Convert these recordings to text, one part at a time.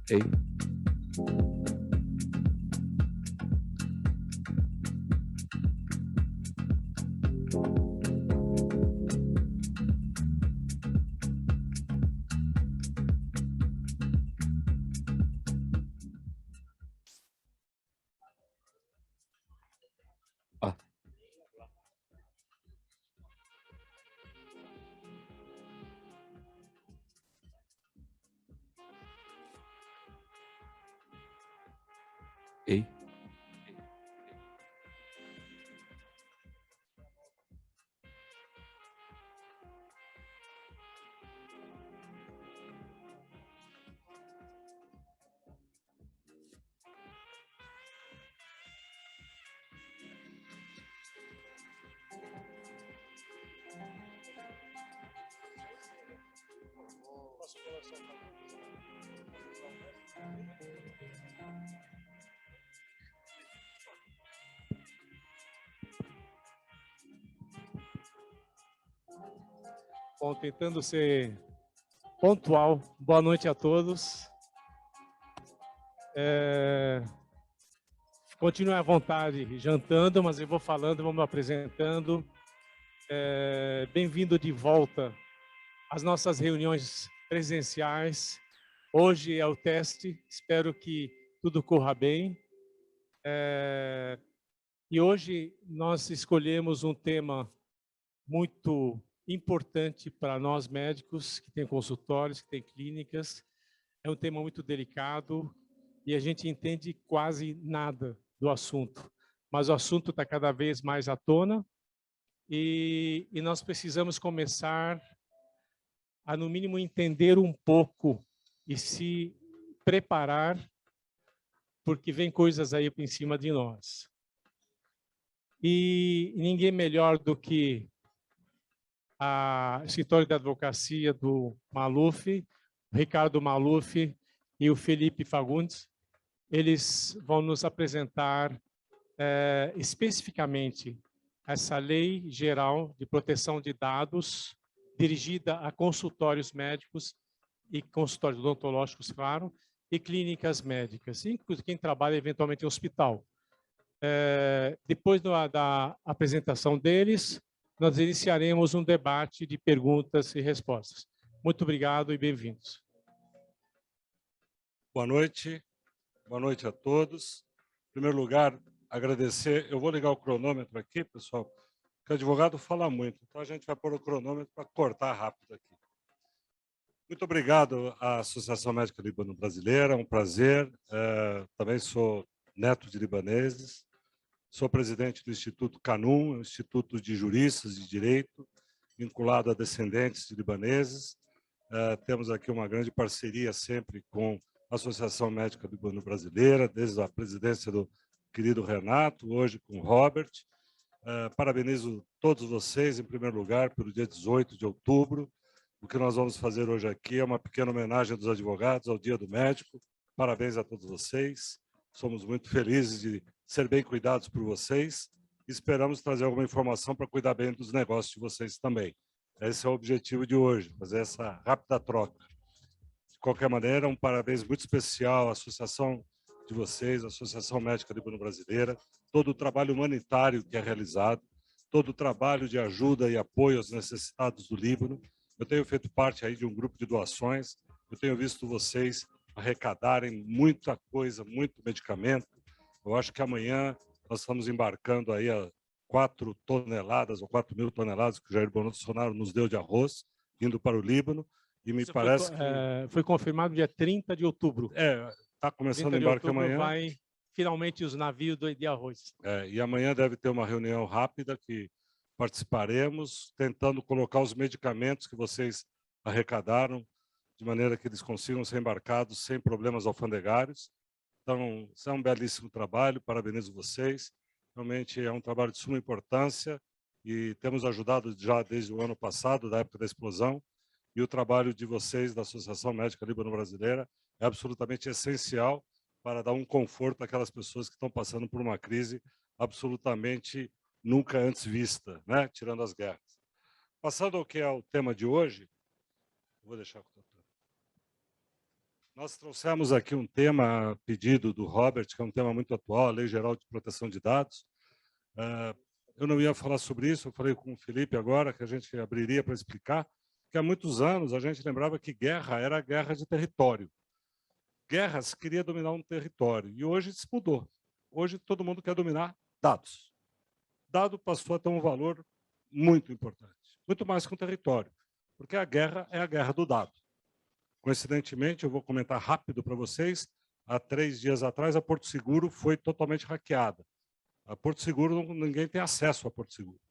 Ei. Ah. Ei. Bom, tentando ser pontual. Boa noite a todos. Continuem à vontade jantando, mas eu vou falando, vou me apresentando. Bem-vindo de volta às nossas reuniões presenciais. Hoje é o teste, espero que tudo corra bem. E hoje nós escolhemos um tema muito importante para nós médicos, que tem consultórios, que tem clínicas. É um tema muito delicado e a gente entende quase nada do assunto. Mas o assunto está cada vez mais à tona e nós precisamos começar a, no mínimo, entender um pouco e se preparar, porque vem coisas aí em cima de nós. E ninguém melhor do que o escritório da advocacia do Maluf, Ricardo Maluf e o Felipe Fagundes. Eles vão nos apresentar especificamente essa lei geral de proteção de dados dirigida a consultórios médicos e consultórios odontológicos, claro, e clínicas médicas, inclusive quem trabalha eventualmente em hospital. Depois da apresentação deles, nós iniciaremos um debate de perguntas e respostas. Muito obrigado e bem-vindos. Boa noite a todos. Em primeiro lugar, agradecer. Eu vou ligar o cronômetro aqui, pessoal, porque o advogado fala muito, então a gente vai pôr o cronômetro para cortar rápido aqui. Muito obrigado à Associação Médica Líbano-Brasileira, é um prazer. Também sou neto de libaneses, sou presidente do Instituto Canum, Instituto de Juristas de Direito, vinculado a descendentes de libaneses. Temos aqui uma grande parceria sempre com a Associação Médica Líbano-Brasileira, desde a presidência do querido Renato, hoje com o Robert. Parabenizo todos vocês, em primeiro lugar, pelo dia 18 de outubro. O que nós vamos fazer hoje aqui é uma pequena homenagem dos advogados ao Dia do Médico. Parabéns a todos vocês. Somos muito felizes de ser bem cuidados por vocês. Esperamos trazer alguma informação para cuidar bem dos negócios de vocês também. Esse é o objetivo de hoje, fazer essa rápida troca. De qualquer maneira, um parabéns muito especial à associação de vocês, a Associação Médica Líbano-Brasileira, todo o trabalho humanitário que é realizado, todo o trabalho de ajuda e apoio aos necessitados do Líbano. Eu tenho feito parte aí de um grupo de doações, eu tenho visto vocês arrecadarem muita coisa, muito medicamento. Eu acho que amanhã nós estamos embarcando aí a 4 toneladas ou 4.000 toneladas que o Jair Bolsonaro nos deu de arroz, indo para o Líbano, e me parece que... Foi confirmado dia 30 de outubro. Está começando o embarque amanhã. Vai finalmente os navios de arroz. E amanhã deve ter uma reunião rápida que participaremos, tentando colocar os medicamentos que vocês arrecadaram, de maneira que eles consigam ser embarcados sem problemas alfandegários. Então, isso é um belíssimo trabalho, parabenizo vocês. Realmente é um trabalho de suma importância e temos ajudado já desde o ano passado, da época da explosão, e o trabalho de vocês, da Associação Médica Líbano-Brasileira, é absolutamente essencial para dar um conforto àquelas pessoas que estão passando por uma crise absolutamente nunca antes vista, né? Tirando as guerras. Passando ao que é o tema de hoje, vou deixar com o doutor. Nós trouxemos aqui um tema pedido do Robert, que é um tema muito atual, a Lei Geral de Proteção de Dados. Eu não ia falar sobre isso, eu falei com o Felipe agora, que a gente abriria para explicar, que há muitos anos a gente lembrava que guerra era guerra de território. Guerra se queria dominar um território, e hoje isso mudou. Hoje todo mundo quer dominar dados. Dado passou a ter um valor muito importante, muito mais que um território, porque a guerra é a guerra do dado. Coincidentemente, eu vou comentar rápido para vocês, há 3 dias atrás a Porto Seguro foi totalmente hackeada. A Porto Seguro, ninguém tem acesso a Porto Seguro.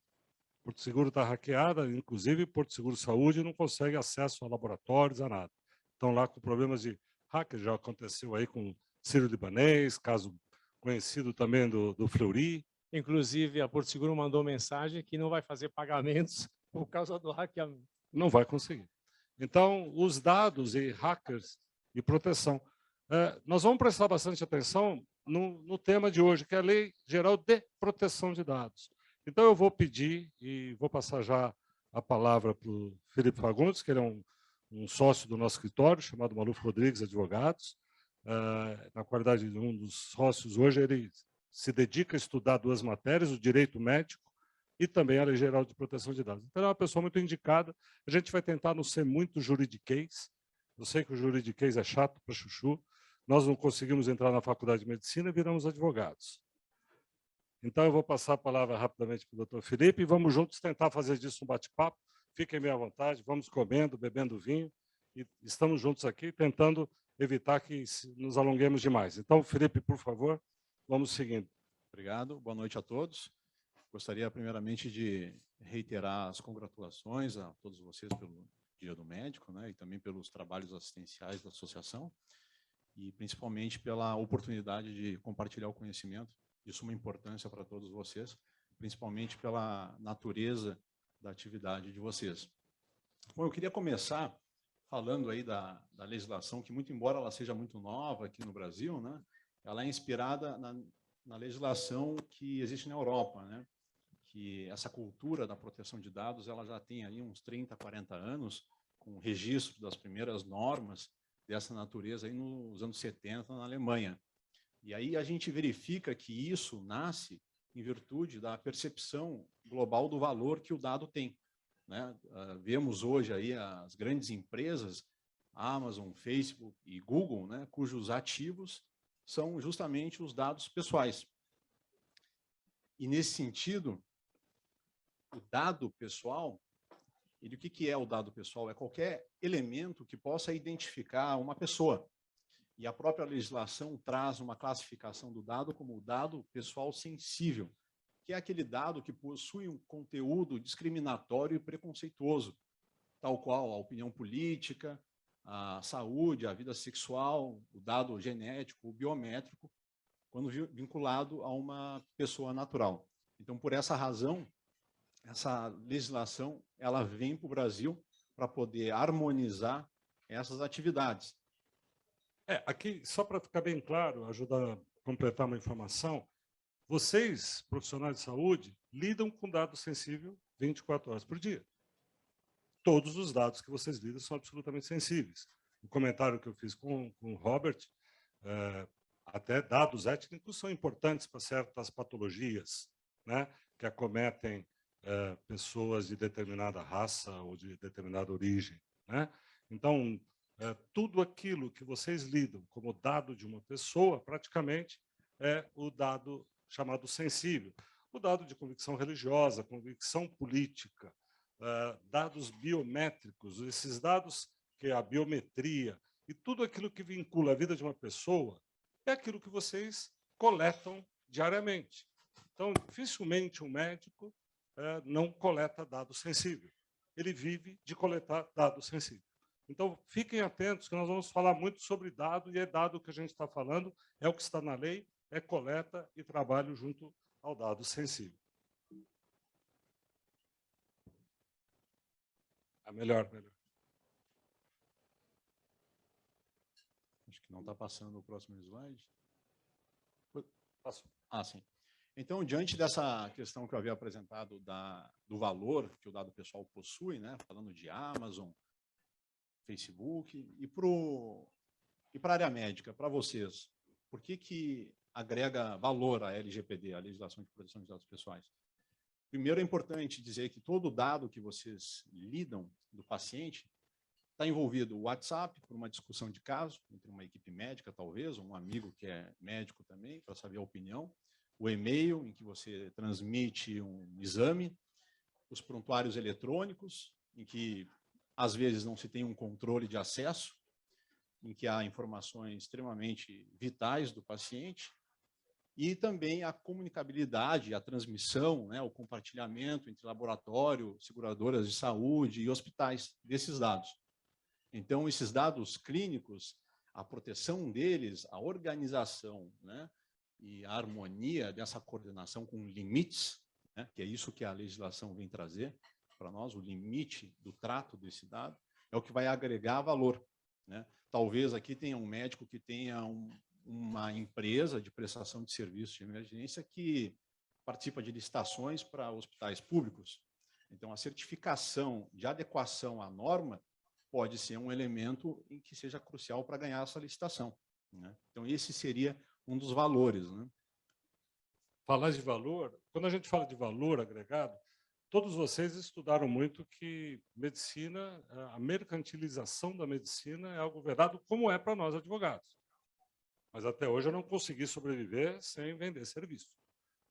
Porto Seguro está hackeada, inclusive Porto Seguro Saúde não consegue acesso a laboratórios, a nada. Estão lá com problemas de hacker, já aconteceu aí com Sírio-Libanês, caso conhecido também do Fleury. Inclusive, a Porto Seguro mandou mensagem que não vai fazer pagamentos por causa do hackeamento. Não vai conseguir. Então, os dados e hackers e proteção. Nós vamos prestar bastante atenção no tema de hoje, que é a Lei Geral de Proteção de Dados. Então, eu vou pedir e vou passar já a palavra para o Felipe Fagundes, que ele é um sócio do nosso escritório, chamado Maluf Rodrigues Advogados. Na qualidade de um dos sócios, hoje ele se dedica a estudar 2 matérias, o direito médico e também a Lei Geral de Proteção de Dados. Então, é uma pessoa muito indicada. A gente vai tentar não ser muito juridiquês. Eu sei que o juridiquês é chato para chuchu. Nós não conseguimos entrar na faculdade de medicina e viramos advogados. Então, eu vou passar a palavra rapidamente para o doutor Felipe e vamos juntos tentar fazer disso um bate-papo. Fiquem bem à vontade, vamos comendo, bebendo vinho e estamos juntos aqui tentando evitar que nos alonguemos demais. Então, Felipe, por favor, vamos seguindo. Obrigado, boa noite a todos. Gostaria, primeiramente, de reiterar as congratulações a todos vocês pelo Dia do Médico, né, e também pelos trabalhos assistenciais da associação, e principalmente pela oportunidade de compartilhar o conhecimento, de suma importância para todos vocês, principalmente pela natureza da atividade de vocês. Bom, eu queria começar falando aí da legislação, que muito embora ela seja muito nova aqui no Brasil, né, ela é inspirada na legislação que existe na Europa, né? Que essa cultura da proteção de dados ela já tem aí uns 30, 40 anos, com registro das primeiras normas dessa natureza aí nos anos 70 na Alemanha. E aí a gente verifica que isso nasce em virtude da percepção global do valor que o dado tem, né? Vemos hoje aí as grandes empresas, Amazon, Facebook e Google, né, cujos ativos são justamente os dados pessoais. E, nesse sentido, o dado pessoal, o que é o dado pessoal? É qualquer elemento que possa identificar uma pessoa. E a própria legislação traz uma classificação do dado como o dado pessoal sensível, que é aquele dado que possui um conteúdo discriminatório e preconceituoso, tal qual a opinião política, a saúde, a vida sexual, o dado genético, o biométrico, quando vinculado a uma pessoa natural. Então, por essa razão, essa legislação ela vem para o Brasil para poder harmonizar essas atividades. Aqui, só para ficar bem claro, ajudar a completar uma informação, vocês, profissionais de saúde, lidam com dado sensível 24 horas por dia. Todos os dados que vocês lidam são absolutamente sensíveis. O comentário que eu fiz com o Robert, até dados étnicos são importantes para certas patologias, né, que acometem pessoas de determinada raça ou de determinada origem, né? Então, tudo aquilo que vocês lidam como dado de uma pessoa, praticamente, é o dado chamado sensível. O dado de convicção religiosa, convicção política, dados biométricos, esses dados que é a biometria, e tudo aquilo que vincula a vida de uma pessoa, é aquilo que vocês coletam diariamente. Então, dificilmente um médico não coleta dado sensível. Ele vive de coletar dado sensível. Então, fiquem atentos, que nós vamos falar muito sobre dado, e é dado que a gente está falando, é o que está na lei, é coleta e trabalho junto ao dado sensível. Melhor. Acho que não está passando o próximo slide. Passou. Sim. Então, diante dessa questão que eu havia apresentado do valor que o dado pessoal possui, né, falando de Amazon, Facebook, e para o E para a área médica, para vocês, por que agrega valor à LGPD, a Legislação de Proteção de Dados Pessoais? Primeiro, é importante dizer que todo dado que vocês lidam do paciente está envolvido o WhatsApp, por uma discussão de caso, entre uma equipe médica, talvez, um amigo que é médico também, para saber a opinião, o e-mail, em que você transmite um exame, os prontuários eletrônicos, em que, às vezes, não se tem um controle de acesso, em que há informações extremamente vitais do paciente, e também a comunicabilidade, a transmissão, né, o compartilhamento entre laboratório, seguradoras de saúde e hospitais desses dados. Então, esses dados clínicos, a proteção deles, a organização, né, e a harmonia dessa coordenação com limites, né, que é isso que a legislação vem trazer para nós, o limite do trato desse dado, é o que vai agregar valor, né? Talvez aqui tenha um médico que tenha uma empresa de prestação de serviços de emergência que participa de licitações para hospitais públicos. Então, a certificação de adequação à norma pode ser um elemento em que seja crucial para ganhar essa licitação, né? Então, esse seria um dos valores, né? Falar de valor, quando a gente fala de valor agregado, todos vocês estudaram muito que medicina, a mercantilização da medicina é algo vedado, como é para nós advogados. Mas até hoje eu não consegui sobreviver sem vender serviço.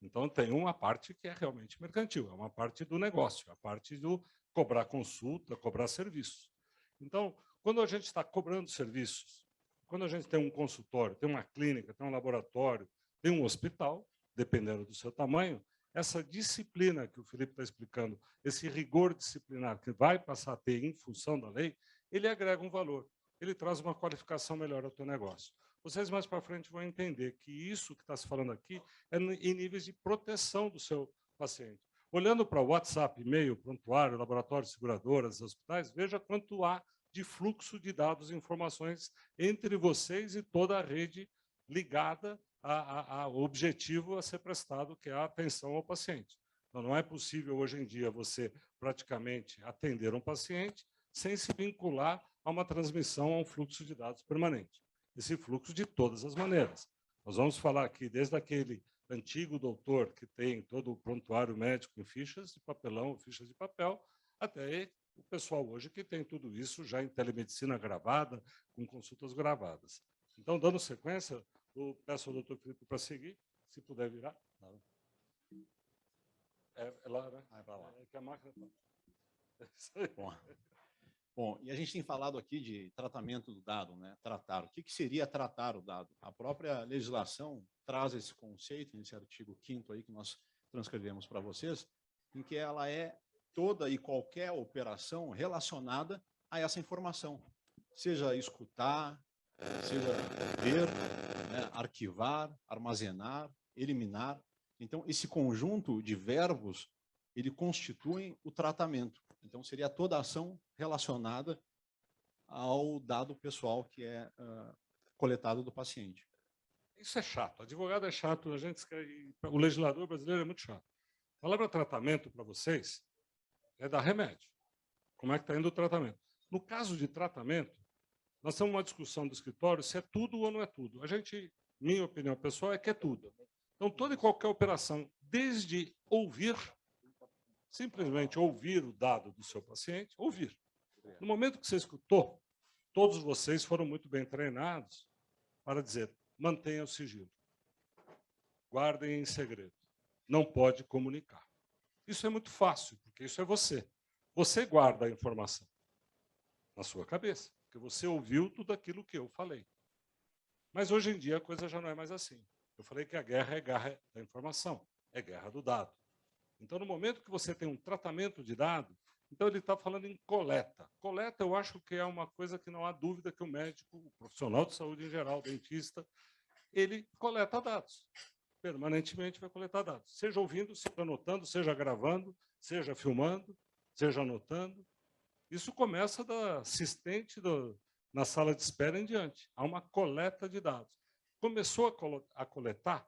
Então tem uma parte que é realmente mercantil, é uma parte do negócio, a parte do cobrar consulta, cobrar serviços. Então, quando a gente está cobrando serviços, quando a gente tem um consultório, tem uma clínica, tem um laboratório, tem um hospital, dependendo do seu tamanho, essa disciplina que o Felipe está explicando, esse rigor disciplinar que vai passar a ter em função da lei, ele agrega um valor, ele traz uma qualificação melhor ao teu negócio. Vocês mais para frente vão entender que isso que está se falando aqui é em níveis de proteção do seu paciente. Olhando para o WhatsApp, e-mail, prontuário, laboratório, seguradoras, hospitais, veja quanto há de fluxo de dados e informações entre vocês e toda a rede ligada ao objetivo a ser prestado, que é a atenção ao paciente. Então, não é possível, hoje em dia, você praticamente atender um paciente sem se vincular a uma transmissão, a um fluxo de dados permanente. Esse fluxo de todas as maneiras. Nós vamos falar aqui desde aquele antigo doutor que tem todo o prontuário médico em fichas de papelão, fichas de papel, até o pessoal hoje que tem tudo isso já em telemedicina gravada, com consultas gravadas. Então, dando sequência, eu peço ao doutor Felipe para seguir, se puder virar. É lá, né? Vai para lá. É que a máquina Bom. Bom, e a gente tem falado aqui de tratamento do dado, né? Tratar. O que seria tratar o dado? A própria legislação traz esse conceito, nesse artigo 5º aí que nós transcrevemos para vocês, em que ela é toda e qualquer operação relacionada a essa informação. Seja escutar, seja ver, né, arquivar, armazenar, eliminar. Então, esse conjunto de verbos, ele constitui o tratamento. Então, seria toda ação relacionada ao dado pessoal que é coletado do paciente. Isso é chato. Advogado é chato, a gente escreve, o legislador brasileiro é muito chato. A palavra tratamento para vocês é dar remédio. Como é que está indo o tratamento? No caso de tratamento, nós temos uma discussão do escritório se é tudo ou não é tudo. A gente, minha opinião pessoal, é que é tudo. Então, toda e qualquer operação, desde ouvir, simplesmente ouvir o dado do seu paciente, ouvir. No momento que você escutou, todos vocês foram muito bem treinados para dizer, mantenha o sigilo. Guardem em segredo. Não pode comunicar. Isso é muito fácil, porque isso é você. Você guarda a informação na sua cabeça, porque você ouviu tudo aquilo que eu falei. Mas hoje em dia a coisa já não é mais assim. Eu falei que a guerra é guerra da informação, é guerra do dado. Então, no momento que você tem um tratamento de dado, então ele está falando em coleta. Coleta, eu acho que é uma coisa que não há dúvida que o médico, o profissional de saúde em geral, o dentista, ele coleta dados. Permanentemente vai coletar dados. Seja ouvindo, seja anotando, seja gravando, seja filmando, seja anotando. Isso começa da assistente na sala de espera em diante. Há uma coleta de dados. Começou a coletar,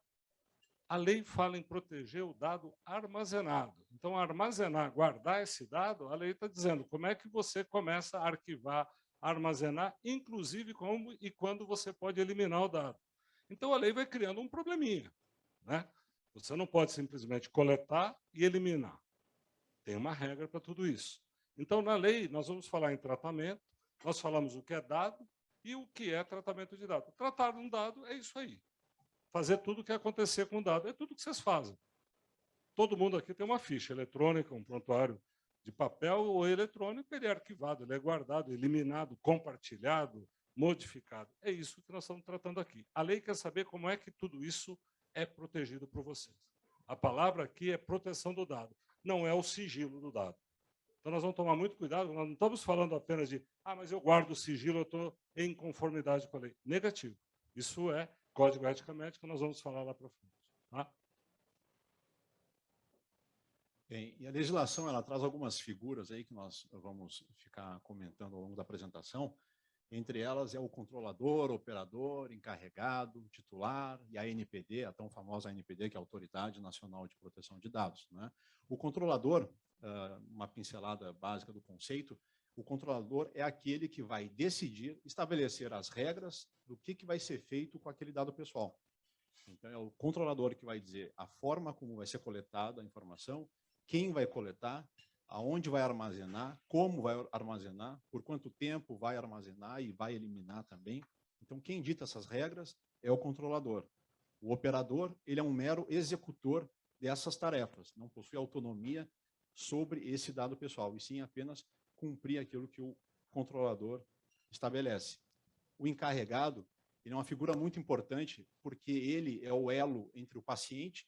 a lei fala em proteger o dado armazenado. Então, armazenar, guardar esse dado, a lei está dizendo como é que você começa a arquivar, armazenar, inclusive como e quando você pode eliminar o dado. Então, a lei vai criando um probleminha, né? Você não pode simplesmente coletar e eliminar. Tem uma regra para tudo isso. Então, na lei, nós vamos falar em tratamento, nós falamos o que é dado e o que é tratamento de dado. Tratar um dado é isso aí. Fazer tudo o que acontecer com o dado. É tudo que vocês fazem. Todo mundo aqui tem uma ficha eletrônica, um prontuário de papel ou eletrônico, ele é arquivado, ele é guardado, eliminado, compartilhado, modificado. É isso que nós estamos tratando aqui. A lei quer saber como é que tudo isso é protegido por vocês. A palavra aqui é proteção do dado, não é o sigilo do dado. Então, nós vamos tomar muito cuidado, nós não estamos falando apenas de mas eu guardo o sigilo, eu estou em conformidade com a lei. Negativo. Isso é código ética médica, nós vamos falar lá para frente. Tá? Bem, e a legislação ela traz algumas figuras aí que nós vamos ficar comentando ao longo da apresentação. Entre elas é o controlador, operador, encarregado, titular e a ANPD, a tão famosa ANPD, que é a Autoridade Nacional de Proteção de Dados, né? O controlador, uma pincelada básica do conceito, o controlador é aquele que vai decidir, estabelecer as regras do que vai ser feito com aquele dado pessoal. Então, é o controlador que vai dizer a forma como vai ser coletada a informação, quem vai coletar, aonde vai armazenar, como vai armazenar, por quanto tempo vai armazenar e vai eliminar também. Então, quem dita essas regras é o controlador. O operador, ele é um mero executor dessas tarefas, não possui autonomia sobre esse dado pessoal, e sim apenas cumprir aquilo que o controlador estabelece. O encarregado, ele é uma figura muito importante, porque ele é o elo entre o paciente,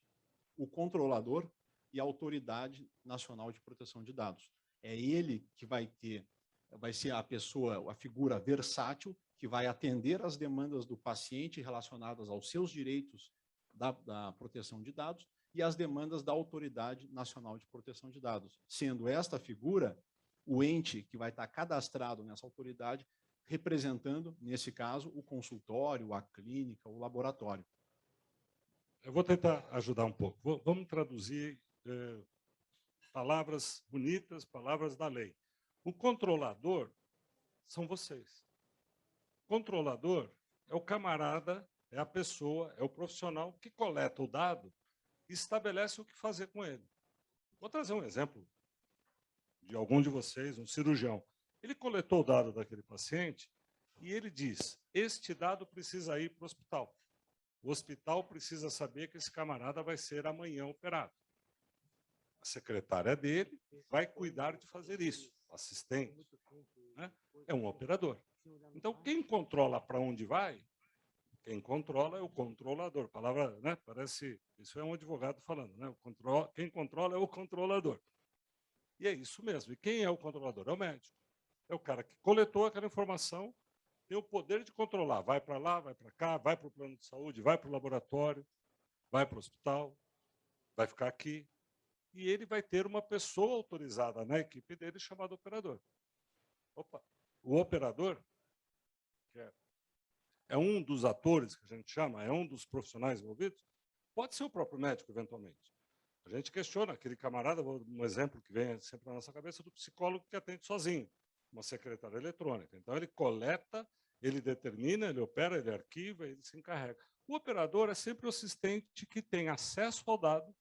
o controlador e a Autoridade Nacional de Proteção de Dados. É ele que vai ser a pessoa, a figura versátil, que vai atender às demandas do paciente relacionadas aos seus direitos da proteção de dados e às demandas da Autoridade Nacional de Proteção de Dados. Sendo esta figura o ente que vai estar cadastrado nessa autoridade, representando, nesse caso, o consultório, a clínica, o laboratório. Eu vou tentar ajudar um pouco. Vamos traduzir palavras bonitas, palavras da lei. O controlador são vocês. O controlador é o camarada, é a pessoa, é o profissional que coleta o dado e estabelece o que fazer com ele. Vou trazer um exemplo de algum de vocês, um cirurgião. Ele coletou o dado daquele paciente e ele diz, este dado precisa ir para o hospital. O hospital precisa saber que esse camarada vai ser amanhã operado. A secretária dele vai cuidar de fazer isso. O assistente, né? É um operador. Então, quem controla para onde vai, quem controla é o controlador. A palavra, né? Parece, isso é um advogado falando, né? Quem controla é o controlador. E é isso mesmo. E quem é o controlador? É o médico. É o cara que coletou aquela informação, tem o poder de controlar. Vai para lá, vai para cá, vai para o plano de saúde, vai para o laboratório, vai para o hospital, vai ficar aqui. E ele vai ter uma pessoa autorizada na equipe dele chamada operador. Opa. O operador, que é um dos atores que a gente chama, é um dos profissionais envolvidos, pode ser o próprio médico, eventualmente. A gente questiona aquele camarada, um exemplo que vem sempre na nossa cabeça, do psicólogo que atende sozinho, uma secretária eletrônica. Então, ele coleta, ele determina, ele opera, ele arquiva, ele se encarrega. O operador é sempre o assistente que tem acesso ao dado.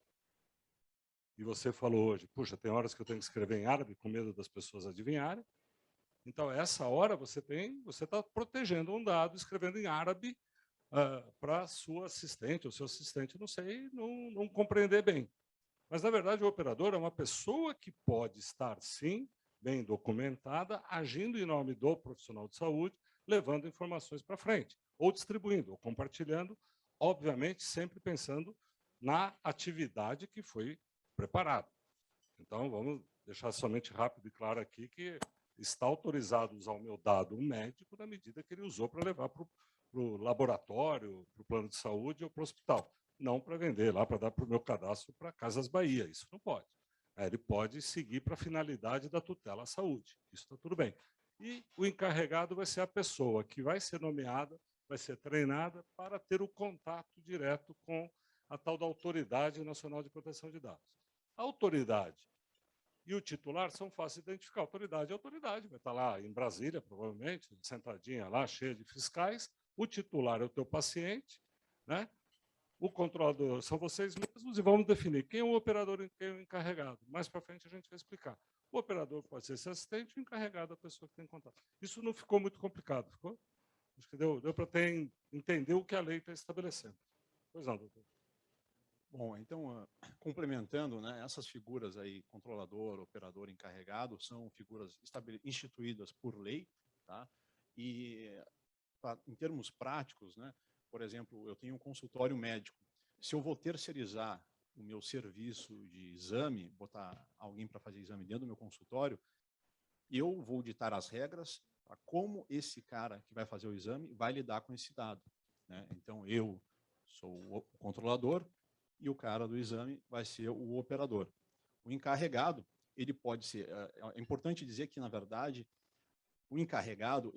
E você falou hoje, puxa, tem horas que eu tenho que escrever em árabe com medo das pessoas adivinharem. Então, essa hora você está protegendo um dado, escrevendo em árabe para a sua assistente, ou seu assistente, não sei, não compreender bem. Mas, na verdade, o operador é uma pessoa que pode estar, sim, bem documentada, agindo em nome do profissional de saúde, levando informações para frente, ou distribuindo, ou compartilhando, obviamente, sempre pensando na atividade que foi preparada. Então, vamos deixar somente rápido e claro aqui que está autorizado usar o meu dado médico na medida que ele usou para levar para o laboratório, para o plano de saúde ou para o hospital. Não para vender lá, para dar para o meu cadastro para Casas Bahia. Isso não pode. Ele pode seguir para a finalidade da tutela à saúde. Isso está tudo bem. E o encarregado vai ser a pessoa que vai ser nomeada, vai ser treinada para ter o contato direto com a tal da Autoridade Nacional de Proteção de Dados. A autoridade E o titular são fáceis de identificar. Autoridade é autoridade, vai estar lá em Brasília, provavelmente, sentadinha lá, cheia de fiscais. O titular é o teu paciente, né? O controlador são vocês mesmos e vamos definir quem é o operador e quem é o encarregado. Mais para frente a gente vai explicar. O operador pode ser esse assistente e o encarregado a pessoa que tem contato. Isso não ficou muito complicado, ficou? Acho que deu para entender o que a lei está estabelecendo. Pois não, doutor. Bom, então, complementando, né, essas figuras aí, controlador, operador, encarregado, são figuras instituídas por lei, tá? E, em termos práticos, né, por exemplo, eu tenho um consultório médico. Se eu vou terceirizar o meu serviço de exame, botar alguém para fazer exame dentro do meu consultório, eu vou ditar as regras para como esse cara que vai fazer o exame vai lidar com esse dado, né? Então, eu sou o controlador e o cara do exame vai ser o operador. O encarregado, ele pode ser... É importante dizer que, na verdade, o encarregado,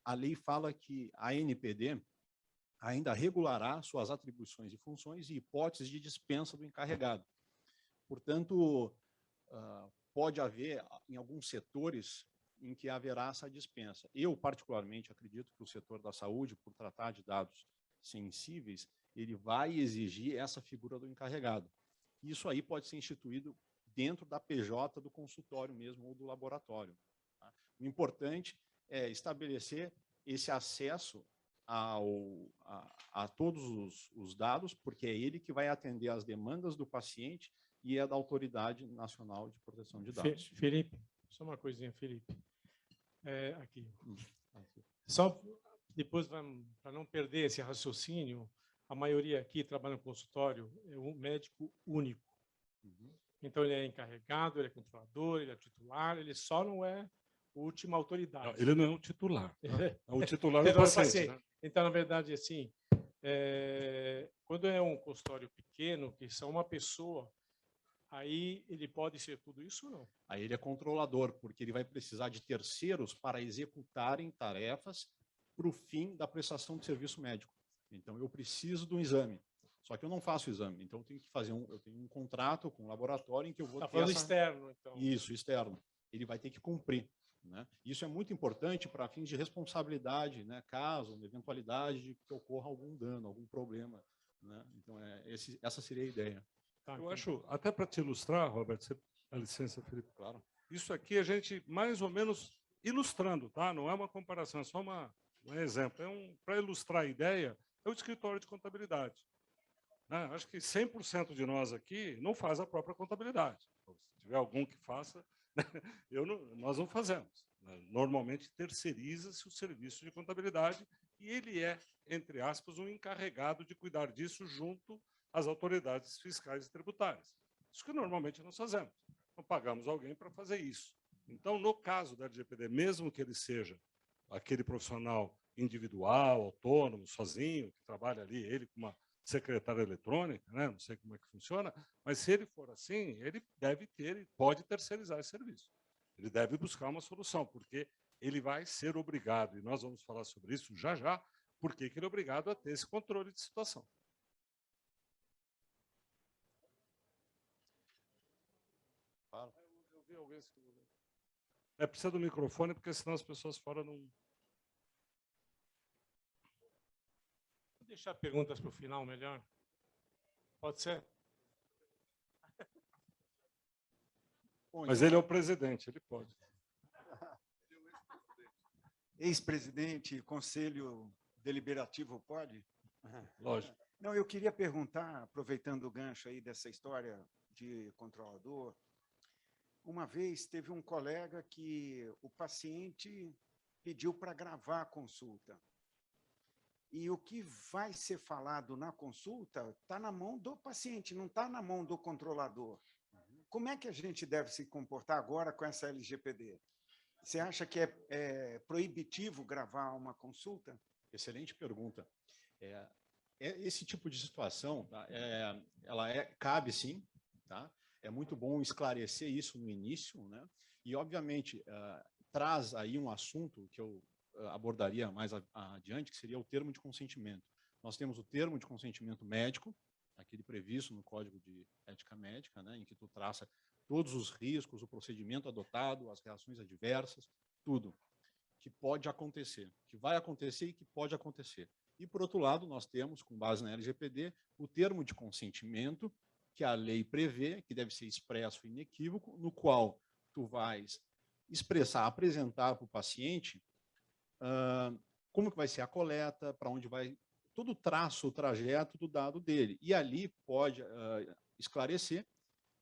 a lei fala que a ANPD ainda regulará suas atribuições e funções e hipóteses de dispensa do encarregado. Portanto, pode haver, em alguns setores, em que haverá essa dispensa. Eu, particularmente, acredito que o setor da saúde, por tratar de dados sensíveis, ele vai exigir essa figura do encarregado. Isso aí pode ser instituído dentro da PJ do consultório mesmo ou do laboratório. Tá? O importante é estabelecer esse acesso a todos os dados, porque é ele que vai atender às demandas do paciente e é da Autoridade Nacional de Proteção de Dados. Felipe, só uma coisinha, Felipe. Aqui. Só depois, para não perder esse raciocínio, a maioria aqui trabalha no consultório é um médico único. Então, ele é encarregado, ele é controlador, ele é titular, ele só não é a última autoridade. Não, ele não é um titular. Tá? O titular é o paciente. Né? Então, na verdade, assim, quando é um consultório pequeno, que são uma pessoa, aí ele pode ser tudo isso ou não? Aí ele é controlador, porque ele vai precisar de terceiros para executarem tarefas para o fim da prestação de serviço médico. Então, eu preciso de um exame. Só que eu não faço o exame. Então, eu tenho que fazer eu tenho um contrato com um laboratório em que eu vou ter falando externo, então. Isso, externo. Ele vai ter que cumprir. Né? Isso é muito importante para fins de responsabilidade, né? Caso, eventualidade de que ocorra algum dano, algum problema. Né? Então, essa seria a ideia. Tá, eu acho, até para te ilustrar, Roberto, você dá licença, Felipe. Claro. Isso aqui a gente, mais ou menos, ilustrando, tá? Não é uma comparação, é só um exemplo. Para ilustrar a ideia, é o escritório de contabilidade. Né? Acho que 100% de nós aqui não faz a própria contabilidade. Se tiver algum que faça, nós não fazemos. Normalmente, terceiriza-se o serviço de contabilidade e ele é, entre aspas, um encarregado de cuidar disso junto às autoridades fiscais e tributárias. Isso que normalmente nós fazemos. Então, pagamos alguém para fazer isso. Então, no caso da LGPD, mesmo que ele seja aquele profissional individual, autônomo, sozinho, que trabalha ali, ele com uma secretária eletrônica, né? Não sei como é que funciona, mas se ele for assim, ele pode terceirizar esse serviço. Ele deve buscar uma solução, porque ele vai ser obrigado, e nós vamos falar sobre isso já, porque ele é obrigado a ter esse controle de situação. Eu vi alguém... precisa do microfone, porque senão as pessoas fora não... Vou deixar perguntas para o final, melhor. Pode ser? Mas ele é o presidente, ele pode. Ex-presidente, conselho deliberativo pode? Lógico. Não, eu queria perguntar, aproveitando o gancho aí dessa história de controlador, uma vez teve um colega que o paciente pediu para gravar a consulta. E o que vai ser falado na consulta está na mão do paciente, não está na mão do controlador. Como é que a gente deve se comportar agora com essa LGPD? Você acha que é proibitivo gravar uma consulta? Excelente pergunta. Esse tipo de situação, tá? Cabe sim, tá? É muito bom esclarecer isso no início, né? E, obviamente, traz aí um assunto que eu abordaria mais adiante, que seria o termo de consentimento. Nós temos o termo de consentimento médico, aquele previsto no Código de Ética Médica, né, em que tu traça todos os riscos, o procedimento adotado, as reações adversas, tudo que pode acontecer, que vai acontecer e que pode acontecer. E, por outro lado, nós temos, com base na LGPD, o termo de consentimento, que a lei prevê, que deve ser expresso e inequívoco, no qual tu vais expressar, apresentar para o paciente como que vai ser a coleta, para onde vai, todo o traço, o trajeto do dado dele. E ali pode esclarecer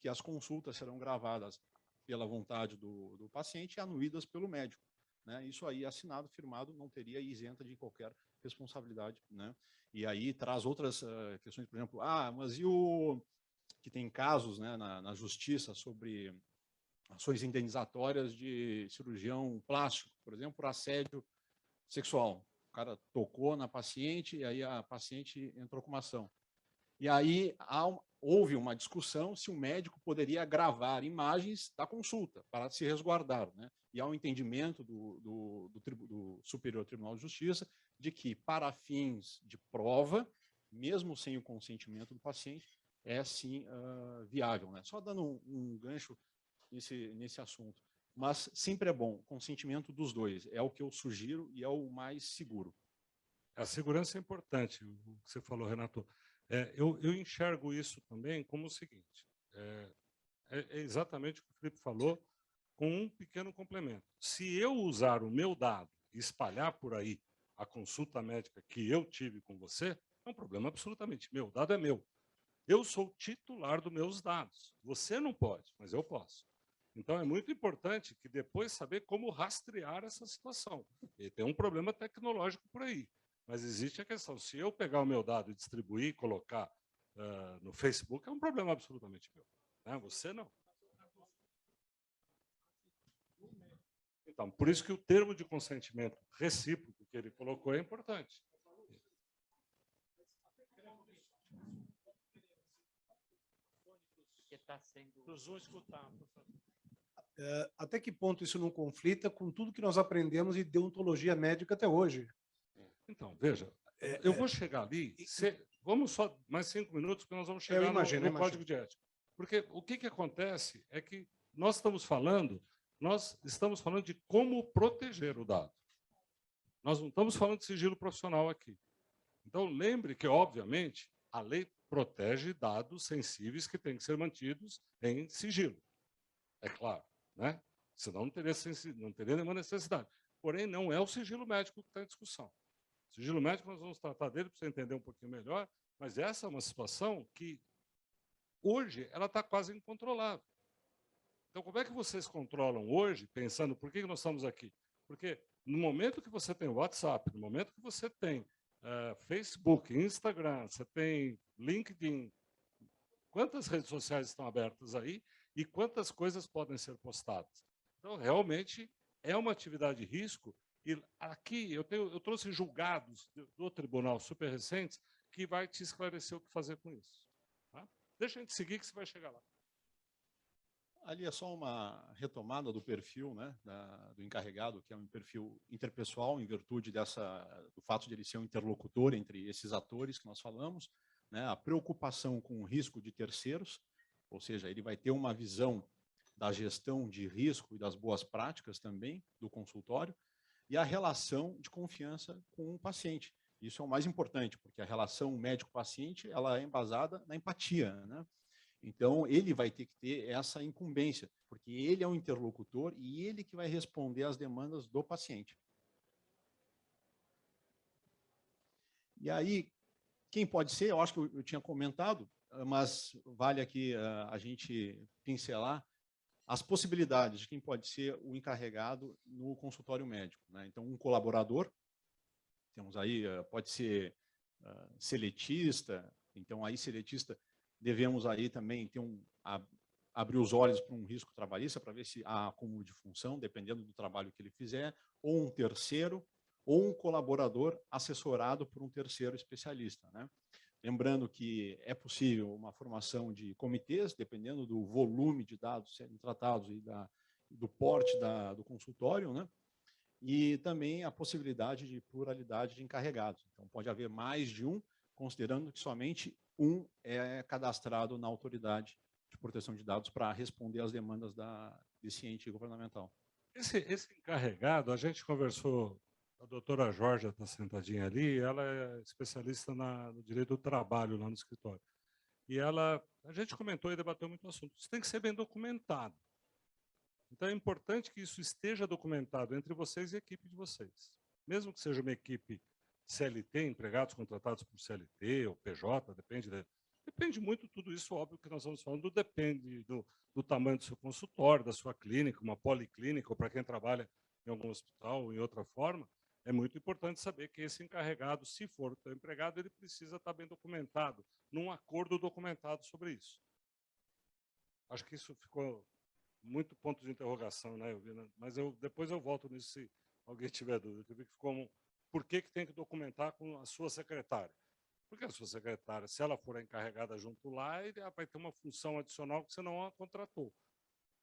que as consultas serão gravadas pela vontade do paciente e anuídas pelo médico. Né? Isso aí, assinado, firmado, não teria isenta de qualquer responsabilidade. Né? E aí traz outras questões, por exemplo, mas e o que tem casos, né, na justiça sobre ações indenizatórias de cirurgião plástico, por exemplo, por assédio sexual. O cara tocou na paciente e aí a paciente entrou com uma ação. E aí houve uma discussão se o médico poderia gravar imagens da consulta para se resguardar. Né? E há um entendimento do Superior Tribunal de Justiça de que, para fins de prova, mesmo sem o consentimento do paciente, é sim viável. Né? Só dando um gancho nesse assunto. Mas sempre é bom, consentimento dos dois. É o que eu sugiro e é o mais seguro. A segurança é importante, o que você falou, Renato. Eu enxergo isso também como o seguinte, é exatamente o que o Felipe falou, com um pequeno complemento. Se eu usar o meu dado e espalhar por aí a consulta médica que eu tive com você, é um problema absolutamente meu, o dado é meu. Eu sou titular dos meus dados. Você não pode, mas eu posso. Então, é muito importante que depois saber como rastrear essa situação. E tem um problema tecnológico por aí. Mas existe a questão, se eu pegar o meu dado e distribuir e colocar no Facebook, é um problema absolutamente meu. Né? Você não. Então, por isso que o termo de consentimento recíproco que ele colocou é importante. Nos vão escutar, por favor. Até que ponto isso não conflita com tudo que nós aprendemos de deontologia médica até hoje? Então, veja, eu vou chegar ali, vamos só mais 5 minutos, porque nós vamos chegar no código de ética. Porque o que acontece é que nós estamos falando de como proteger o dado. Nós não estamos falando de sigilo profissional aqui. Então, lembre que, obviamente, a lei protege dados sensíveis que têm que ser mantidos em sigilo. É claro, né? Senão não teria nenhuma necessidade. Porém, não é o sigilo médico que está em discussão. O sigilo médico, nós vamos tratar dele para você entender um pouquinho melhor, mas essa é uma situação que, hoje, ela está quase incontrolável. Então, como é que vocês controlam hoje, pensando, por que nós estamos aqui? Porque no momento que você tem WhatsApp, no momento que você tem Facebook, Instagram, você tem LinkedIn, quantas redes sociais estão abertas aí e quantas coisas podem ser postadas? Então, realmente, é uma atividade de risco. E aqui eu trouxe julgados do tribunal super recentes que vai te esclarecer o que fazer com isso. Tá? Deixa a gente seguir que você vai chegar lá. Ali é só uma retomada do perfil, né, do encarregado, que é um perfil interpessoal, em virtude do fato de ele ser um interlocutor entre esses atores que nós falamos, né, a preocupação com o risco de terceiros, ou seja, ele vai ter uma visão da gestão de risco e das boas práticas também do consultório, e a relação de confiança com o paciente. Isso é o mais importante, porque a relação médico-paciente ela é embasada na empatia, né? Então, ele vai ter que ter essa incumbência, porque ele é um interlocutor e ele que vai responder às demandas do paciente. E aí, quem pode ser? Eu acho que eu tinha comentado, mas vale aqui a gente pincelar as possibilidades de quem pode ser o encarregado no consultório médico. Né? Então, um colaborador, temos aí, pode ser seletista, então aí seletista devemos aí também ter abrir os olhos para um risco trabalhista, para ver se há acúmulo de função, dependendo do trabalho que ele fizer, ou um terceiro, ou um colaborador assessorado por um terceiro especialista. Né? Lembrando que é possível uma formação de comitês, dependendo do volume de dados serem tratados e do porte do consultório, né? E também a possibilidade de pluralidade de encarregados. Então, pode haver mais de um, considerando que somente um é cadastrado na autoridade de proteção de dados para responder às demandas desse ente governamental. Esse encarregado, a gente conversou, a doutora Jorge está sentadinha ali, ela é especialista no direito do trabalho lá no escritório. E a gente comentou e debateu muito o assunto. Isso tem que ser bem documentado. Então, é importante que isso esteja documentado entre vocês e a equipe de vocês. Mesmo que seja uma equipe CLT, empregados contratados por CLT ou PJ, depende muito tudo isso, óbvio que nós estamos falando, depende do tamanho do seu consultório, da sua clínica, uma policlínica, ou para quem trabalha em algum hospital ou em outra forma, é muito importante saber que esse encarregado, se for o teu empregado, ele precisa estar bem documentado, num acordo documentado sobre isso. Acho que isso ficou muito ponto de interrogação, né, Elvina? Mas depois eu volto nisso se alguém tiver dúvida. Eu vi que ficou por que tem que documentar com a sua secretária? Porque a sua secretária, se ela for a encarregada junto lá, ela vai ter uma função adicional que você não a contratou.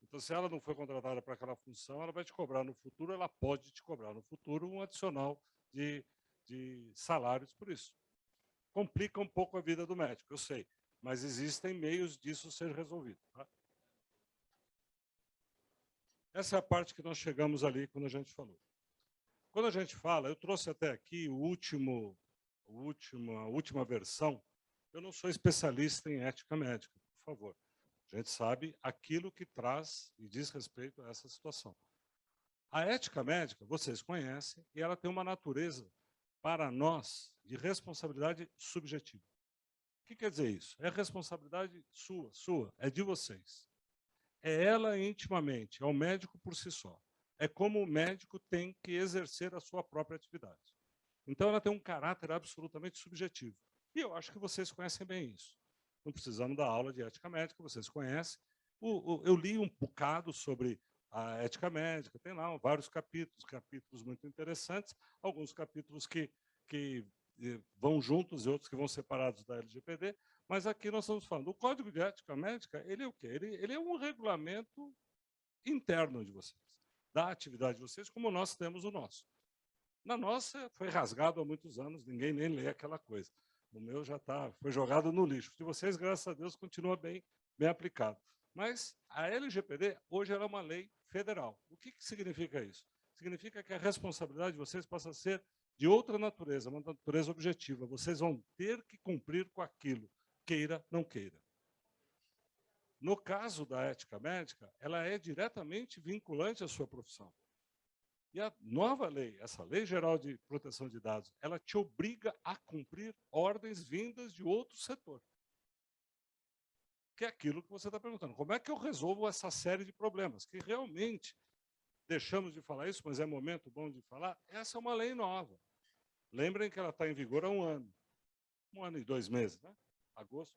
Então, se ela não foi contratada para aquela função, ela vai te cobrar no futuro, ela pode te cobrar no futuro um adicional de salários por isso. Complica um pouco a vida do médico, eu sei, mas existem meios disso ser resolvido. Tá? Essa é a parte que nós chegamos ali quando a gente falou. Quando a gente fala, eu trouxe até aqui a última versão. Eu não sou especialista em ética médica, por favor. A gente sabe aquilo que traz e diz respeito a essa situação. A ética médica, vocês conhecem, e ela tem uma natureza, para nós, de responsabilidade subjetiva. O que quer dizer isso? É responsabilidade sua, é de vocês. É ela intimamente, é o médico por si só. É como o médico tem que exercer a sua própria atividade. Então, ela tem um caráter absolutamente subjetivo. E eu acho que vocês conhecem bem isso. Não precisamos da aula de ética médica, vocês conhecem. Eu li um bocado sobre a ética médica, tem lá vários capítulos muito interessantes, alguns capítulos que vão juntos e outros que vão separados da LGPD, mas aqui nós estamos falando. O Código de Ética Médica, ele é o quê? Ele é um regulamento interno de vocês, da atividade de vocês, como nós temos o nosso. Na nossa, foi rasgado há muitos anos, ninguém nem lê aquela coisa. O meu já foi jogado no lixo. De vocês, graças a Deus, continua bem aplicado. Mas a LGPD, hoje, ela é uma lei federal. O que significa isso? Significa que a responsabilidade de vocês passa a ser de outra natureza, uma natureza objetiva. Vocês vão ter que cumprir com aquilo, queira, não queira. No caso da ética médica, ela é diretamente vinculante à sua profissão. E a nova lei, essa Lei Geral de Proteção de Dados, ela te obriga a cumprir ordens vindas de outro setor. Que é aquilo que você está perguntando. Como é que eu resolvo essa série de problemas? Que realmente, deixamos de falar isso, mas é momento bom de falar, essa é uma lei nova. Lembrem que ela está em vigor há 1 ano. 1 ano e 2 meses, né?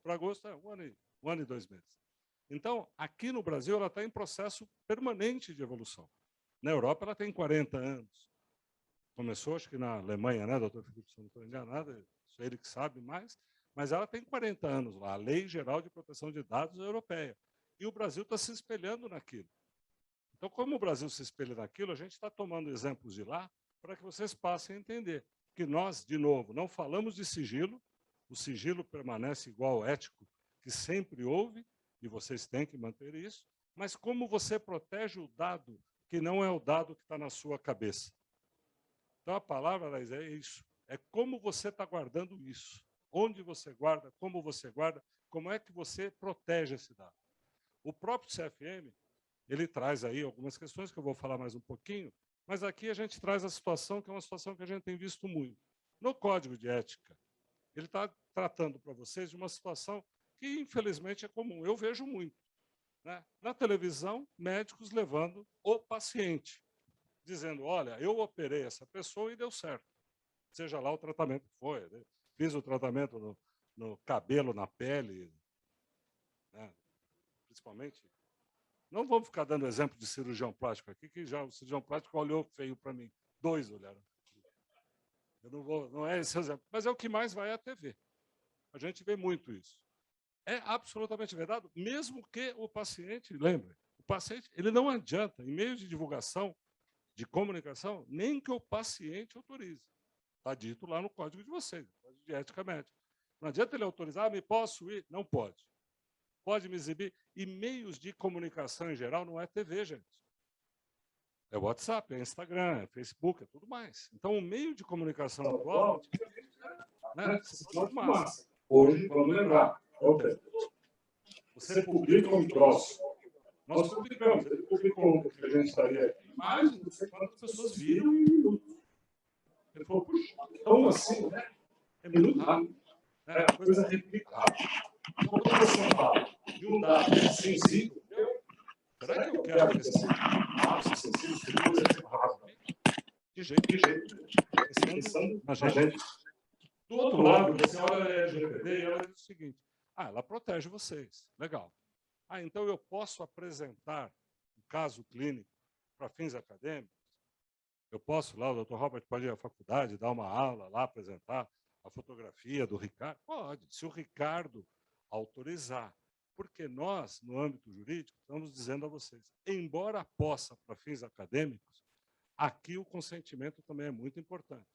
Para agosto é 1 ano e 2 meses. Então, aqui no Brasil, ela está em processo permanente de evolução. Na Europa, ela tem 40 anos. Começou, acho que na Alemanha, né, doutor Felipe, se não estou enganado, isso é ele que sabe mais, mas ela tem 40 anos lá, a Lei Geral de Proteção de Dados Europeia. E o Brasil está se espelhando naquilo. Então, como o Brasil se espelha naquilo, a gente está tomando exemplos de lá para que vocês passem a entender que nós, de novo, não falamos de sigilo, o sigilo permanece igual ao ético que sempre houve, e vocês têm que manter isso, mas como você protege o dado que não é o dado que está na sua cabeça. Então, a palavra, Laís, é isso. É como você está guardando isso. Onde você guarda, como é que você protege esse dado. O próprio CFM, ele traz aí algumas questões que eu vou falar mais um pouquinho, mas aqui a gente traz a situação que é uma situação que a gente tem visto muito. No Código de Ética, ele está tratando para vocês de uma situação que, infelizmente, é comum. Eu vejo muito. Né? Na televisão, médicos levando o paciente, dizendo, olha, eu operei essa pessoa e deu certo. Seja lá o tratamento que foi. Né? Fiz o tratamento no cabelo, na pele, né? Principalmente. Não vamos ficar dando exemplo de cirurgião plástico aqui, que já o cirurgião plástico olhou feio para mim. 2 olharam. Eu não é esse exemplo, mas é o que mais vai à TV. A gente vê muito isso. É absolutamente verdade, mesmo que o paciente, lembre, o paciente, ele não adianta, em meio de divulgação, de comunicação, nem que o paciente autorize. Está dito lá no código de vocês, no Código de Ética Médica. Não adianta ele autorizar, me posso ir? Não pode. pode me exibir. E meios de comunicação em geral não é TV, gente. É WhatsApp, é Instagram, é Facebook, é tudo mais. Então, o meio de comunicação atual, né, sinal de massa. Hoje, vamos lembrar, você publica um troço. Nós publicamos, ele publicou um, porque a gente estaria aqui. Mas não sei quantas pessoas viram em minutos. Ele falou, puxa, então assim, né? É muito rápido. Né? A coisa replica rápido. Então, quando você fala de um dado sensível, será que eu quero que esse dado sensível se use rapidamente? De jeito nenhum. Pensando na gente. Do outro lado, você olha a LGPD e ela diz o seguinte, ela protege vocês. Legal. Então eu posso apresentar um caso clínico para fins acadêmicos? Eu posso lá, o doutor Robert pode ir à faculdade, dar uma aula lá, apresentar a fotografia do Ricardo? Pode, se o Ricardo autorizar. Porque nós, no âmbito jurídico, estamos dizendo a vocês, embora possa para fins acadêmicos, aqui o consentimento também é muito importante,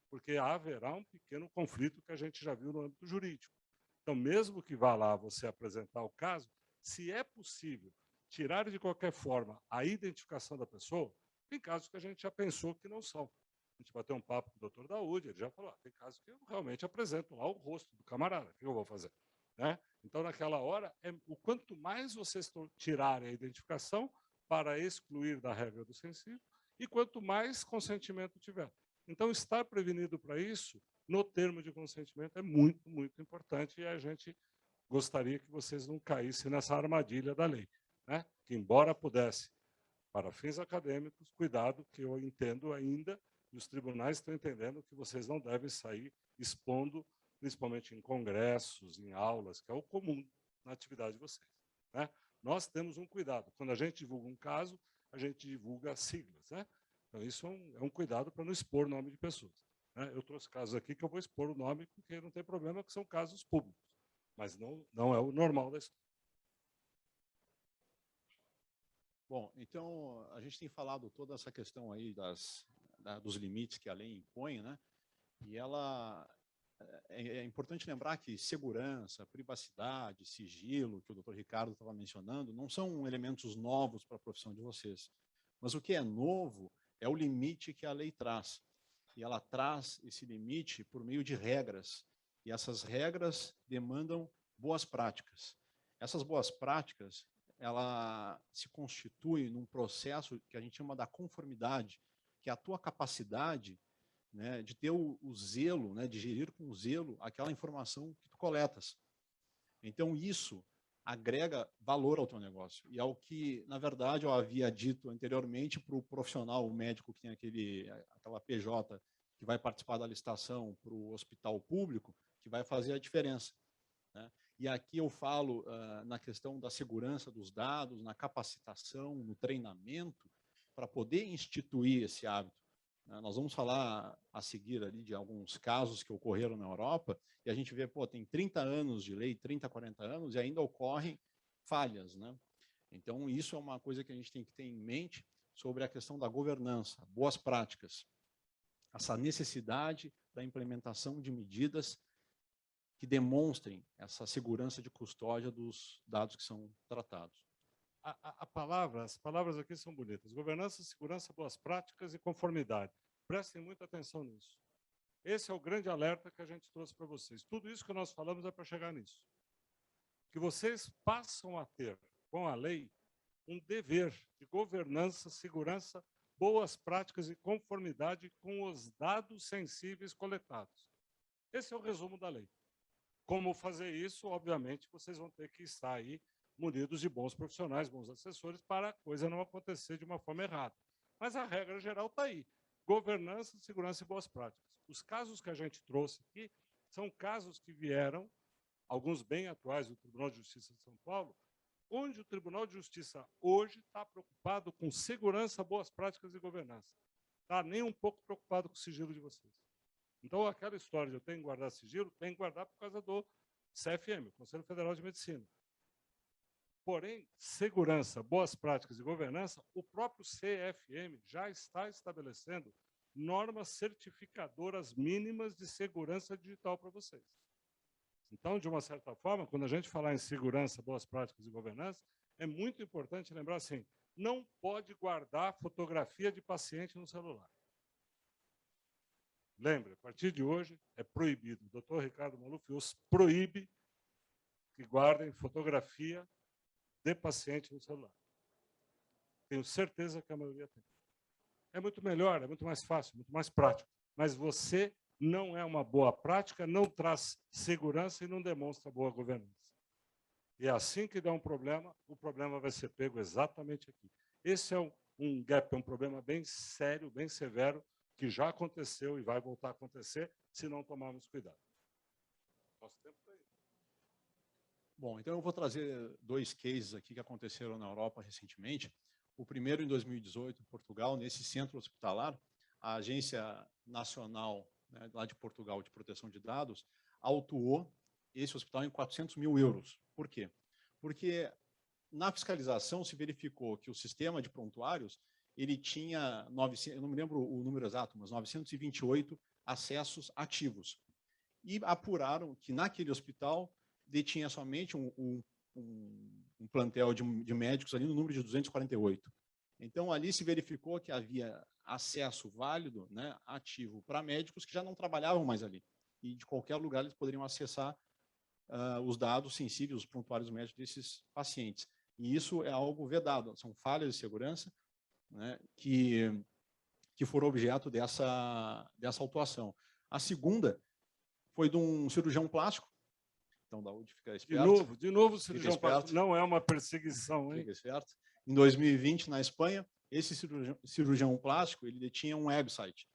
porque haverá um pequeno conflito que a gente já viu no âmbito jurídico. Então, mesmo que vá lá você apresentar o caso, se é possível tirar de qualquer forma a identificação da pessoa, tem casos que a gente já pensou que não são. A gente bateu um papo com o doutor Daúde, ele já falou, tem casos que eu realmente apresento lá o rosto do camarada, o que eu vou fazer? Né? Então, naquela hora, o quanto mais vocês tirarem a identificação para excluir da regra do sensível, e quanto mais consentimento tiver. Então, estar prevenido para isso, no termo de consentimento, é muito, muito importante, e a gente gostaria que vocês não caíssem nessa armadilha da lei. Né? Que, embora pudesse, para fins acadêmicos, cuidado, que eu entendo ainda, e os tribunais estão entendendo que vocês não devem sair expondo, principalmente em congressos, em aulas, que é o comum na atividade de vocês. Né? Nós temos um cuidado. Quando a gente divulga um caso, a gente divulga siglas. Né? Então, isso é um cuidado para não expor o nome de pessoas. Né? Eu trouxe casos aqui que eu vou expor o nome, porque não tem problema, que são casos públicos. Mas não é o normal da história. Bom, então, a gente tem falado toda essa questão aí dos limites que a lei impõe, né? E é importante lembrar que segurança, privacidade, sigilo, que o doutor Ricardo estava mencionando, não são elementos novos para a profissão de vocês. Mas o que é novo é o limite que a lei traz. E ela traz esse limite por meio de regras. E essas regras demandam boas práticas. Essas boas práticas, ela se constitui num processo que a gente chama da conformidade, que é a tua capacidade, né, de ter o zelo, né, de gerir com zelo aquela informação que tu coletas. Então, isso agrega valor ao teu negócio. E é o que, na verdade, eu havia dito anteriormente para o profissional, o médico que tem aquela PJ que vai participar da licitação para o hospital público, que vai fazer a diferença. Né? E aqui eu falo na questão da segurança dos dados, na capacitação, no treinamento, para poder instituir esse hábito. Nós vamos falar a seguir ali de alguns casos que ocorreram na Europa, e a gente vê, tem 30 anos de lei, 30, 40 anos, e ainda ocorrem falhas. Né? Então, isso é uma coisa que a gente tem que ter em mente sobre a questão da governança, boas práticas, essa necessidade da implementação de medidas que demonstrem essa segurança de custódia dos dados que são tratados. As palavras aqui são bonitas. Governança, segurança, boas práticas e conformidade. Prestem muita atenção nisso. Esse é o grande alerta que a gente trouxe para vocês. Tudo isso que nós falamos é para chegar nisso. Que vocês passam a ter, com a lei, um dever de governança, segurança, boas práticas e conformidade com os dados sensíveis coletados. Esse é o resumo da lei. Como fazer isso? Obviamente, vocês vão ter que estar aí munidos de bons profissionais, bons assessores, para a coisa não acontecer de uma forma errada. Mas a regra geral está aí. Governança, segurança e boas práticas. Os casos que a gente trouxe aqui são casos que vieram, alguns bem atuais do Tribunal de Justiça de São Paulo, onde o Tribunal de Justiça hoje está preocupado com segurança, boas práticas e governança. Está nem um pouco preocupado com o sigilo de vocês. Então, aquela história de eu tenho que guardar sigilo, tem que guardar por causa do CFM, Conselho Federal de Medicina. Porém, segurança, boas práticas e governança, o próprio CFM já está estabelecendo normas certificadoras mínimas de segurança digital para vocês. Então, de uma certa forma, quando a gente falar em segurança, boas práticas e governança, é muito importante lembrar assim, não pode guardar fotografia de paciente no celular. Lembre, a partir de hoje é proibido. O doutor Ricardo Maluf proíbe que guardem fotografia de paciente no celular. Tenho certeza que a maioria tem. É muito melhor, é muito mais fácil, muito mais prático. Mas você não é uma boa prática, não traz segurança e não demonstra boa governança. E é assim que dá um problema, o problema vai ser pego exatamente aqui. Esse é um gap, é um problema bem sério, bem severo, que já aconteceu e vai voltar a acontecer se não tomarmos cuidado. Nosso tempo está aí. Bom, então eu vou trazer 2 cases aqui que aconteceram na Europa recentemente. O primeiro em 2018, em Portugal, nesse centro hospitalar, a Agência Nacional, né, lá de Portugal de Proteção de Dados autuou esse hospital em 400 mil euros. Por quê? Porque na fiscalização se verificou que o sistema de prontuários ele tinha 900, eu não me lembro o número exato, mas 928 acessos ativos. E apuraram que naquele hospital detinha somente um plantel de médicos ali no número de 248. Então, ali se verificou que havia acesso válido, né, ativo, para médicos que já não trabalhavam mais ali. E de qualquer lugar eles poderiam acessar os dados sensíveis, os prontuários médicos desses pacientes. E isso é algo vedado, são falhas de segurança, né, que foram objeto dessa autuação. A segunda foi de um cirurgião plástico. Então, Daúde fica esperto. De novo, cirurgião plástico. Não é uma perseguição, hein? Fica esperto. Em 2020, na Espanha, esse cirurgião plástico ele detinha um website.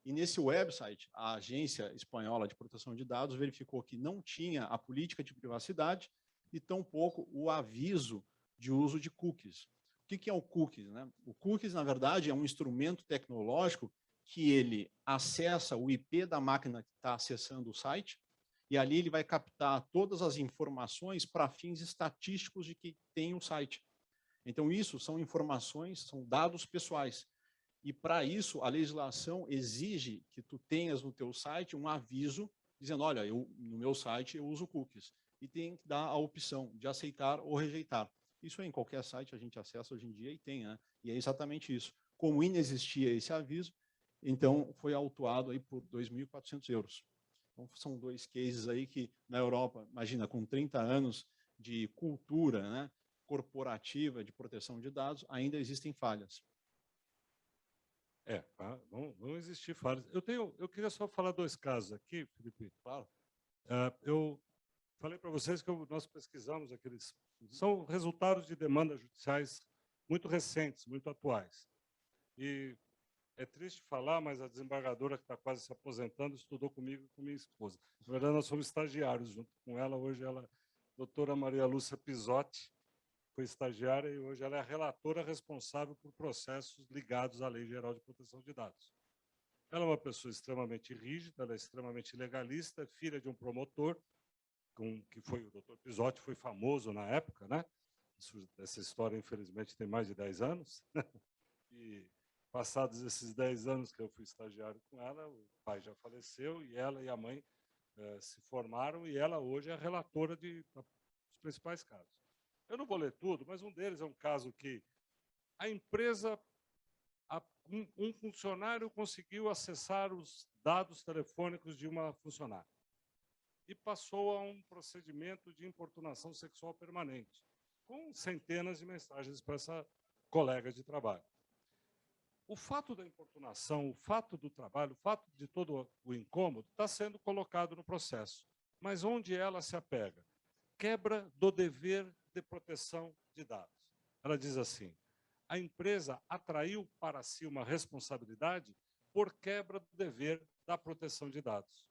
E nesse website, a Agência Espanhola de Proteção de Dados verificou que não tinha a política de privacidade e tampouco o aviso de uso de cookies. O que é o cookies, né? O cookies, na verdade, é um instrumento tecnológico que ele acessa o IP da máquina que está acessando o site e ali ele vai captar todas as informações para fins estatísticos de que tem o site. Então, isso são informações, são dados pessoais. E, para isso, a legislação exige que tu tenhas no teu site um aviso dizendo, olha, no meu site eu uso cookies. E tem que dar a opção de aceitar ou rejeitar. Isso em qualquer site a gente acessa hoje em dia e tem, né? E é exatamente isso. Como inexistia esse aviso, então foi autuado aí por 2.400 euros. Então, são 2 cases aí que, na Europa, imagina, com 30 anos de cultura, né, corporativa de proteção de dados, ainda existem falhas. Vão existir falhas. Eu queria só falar 2 casos aqui, Felipe. Claro. Eu falei para vocês que nós pesquisamos aqueles... São resultados de demandas judiciais muito recentes, muito atuais. E é triste falar, mas a desembargadora que está quase se aposentando estudou comigo e com minha esposa. Na verdade, nós somos estagiários junto com ela. Hoje ela, doutora Maria Lúcia Pisotti, foi estagiária e hoje ela é a relatora responsável por processos ligados à Lei Geral de Proteção de Dados. Ela é uma pessoa extremamente rígida, ela é extremamente legalista, filha de um promotor, que foi o doutor Pisotti, foi famoso na época, né? Essa história, infelizmente, tem mais de 10 anos. E, passados esses 10 anos que eu fui estagiário com ela, o pai já faleceu e ela e a mãe se formaram e ela hoje é a relatora dos principais casos. Eu não vou ler tudo, mas um deles é um caso que a empresa, um funcionário conseguiu acessar os dados telefônicos de uma funcionária e passou a um procedimento de importunação sexual permanente, com centenas de mensagens para essa colega de trabalho. O fato da importunação, o fato do trabalho, o fato de todo o incômodo está sendo colocado no processo. Mas onde ela se apega? Quebra do dever de proteção de dados. Ela diz assim, a empresa atraiu para si uma responsabilidade por quebra do dever da proteção de dados.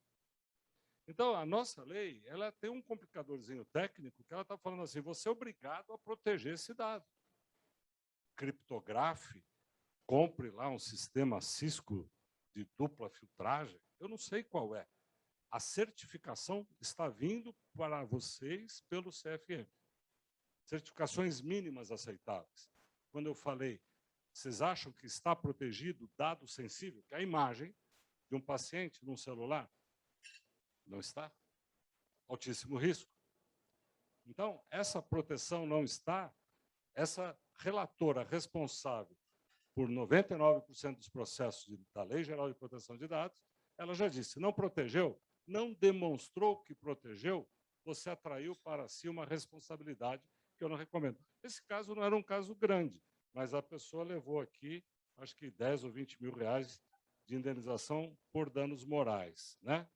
Então, a nossa lei ela tem um complicadorzinho técnico que ela está falando assim, você é obrigado a proteger esse dado. Criptografe, compre lá um sistema Cisco de dupla filtragem, eu não sei qual é. A certificação está vindo para vocês pelo CFM. Certificações mínimas aceitáveis. Quando eu falei, vocês acham que está protegido dado sensível, que é a imagem de um paciente num celular? Não está? altíssimo risco. Então, essa proteção não está, essa relatora responsável por 99% dos processos da Lei Geral de Proteção de Dados, ela já disse, não protegeu, não demonstrou que protegeu, você atraiu para si uma responsabilidade que eu não recomendo. Esse caso não era um caso grande, mas a pessoa levou aqui, acho que 10 ou 20 mil reais de indenização por danos morais, né?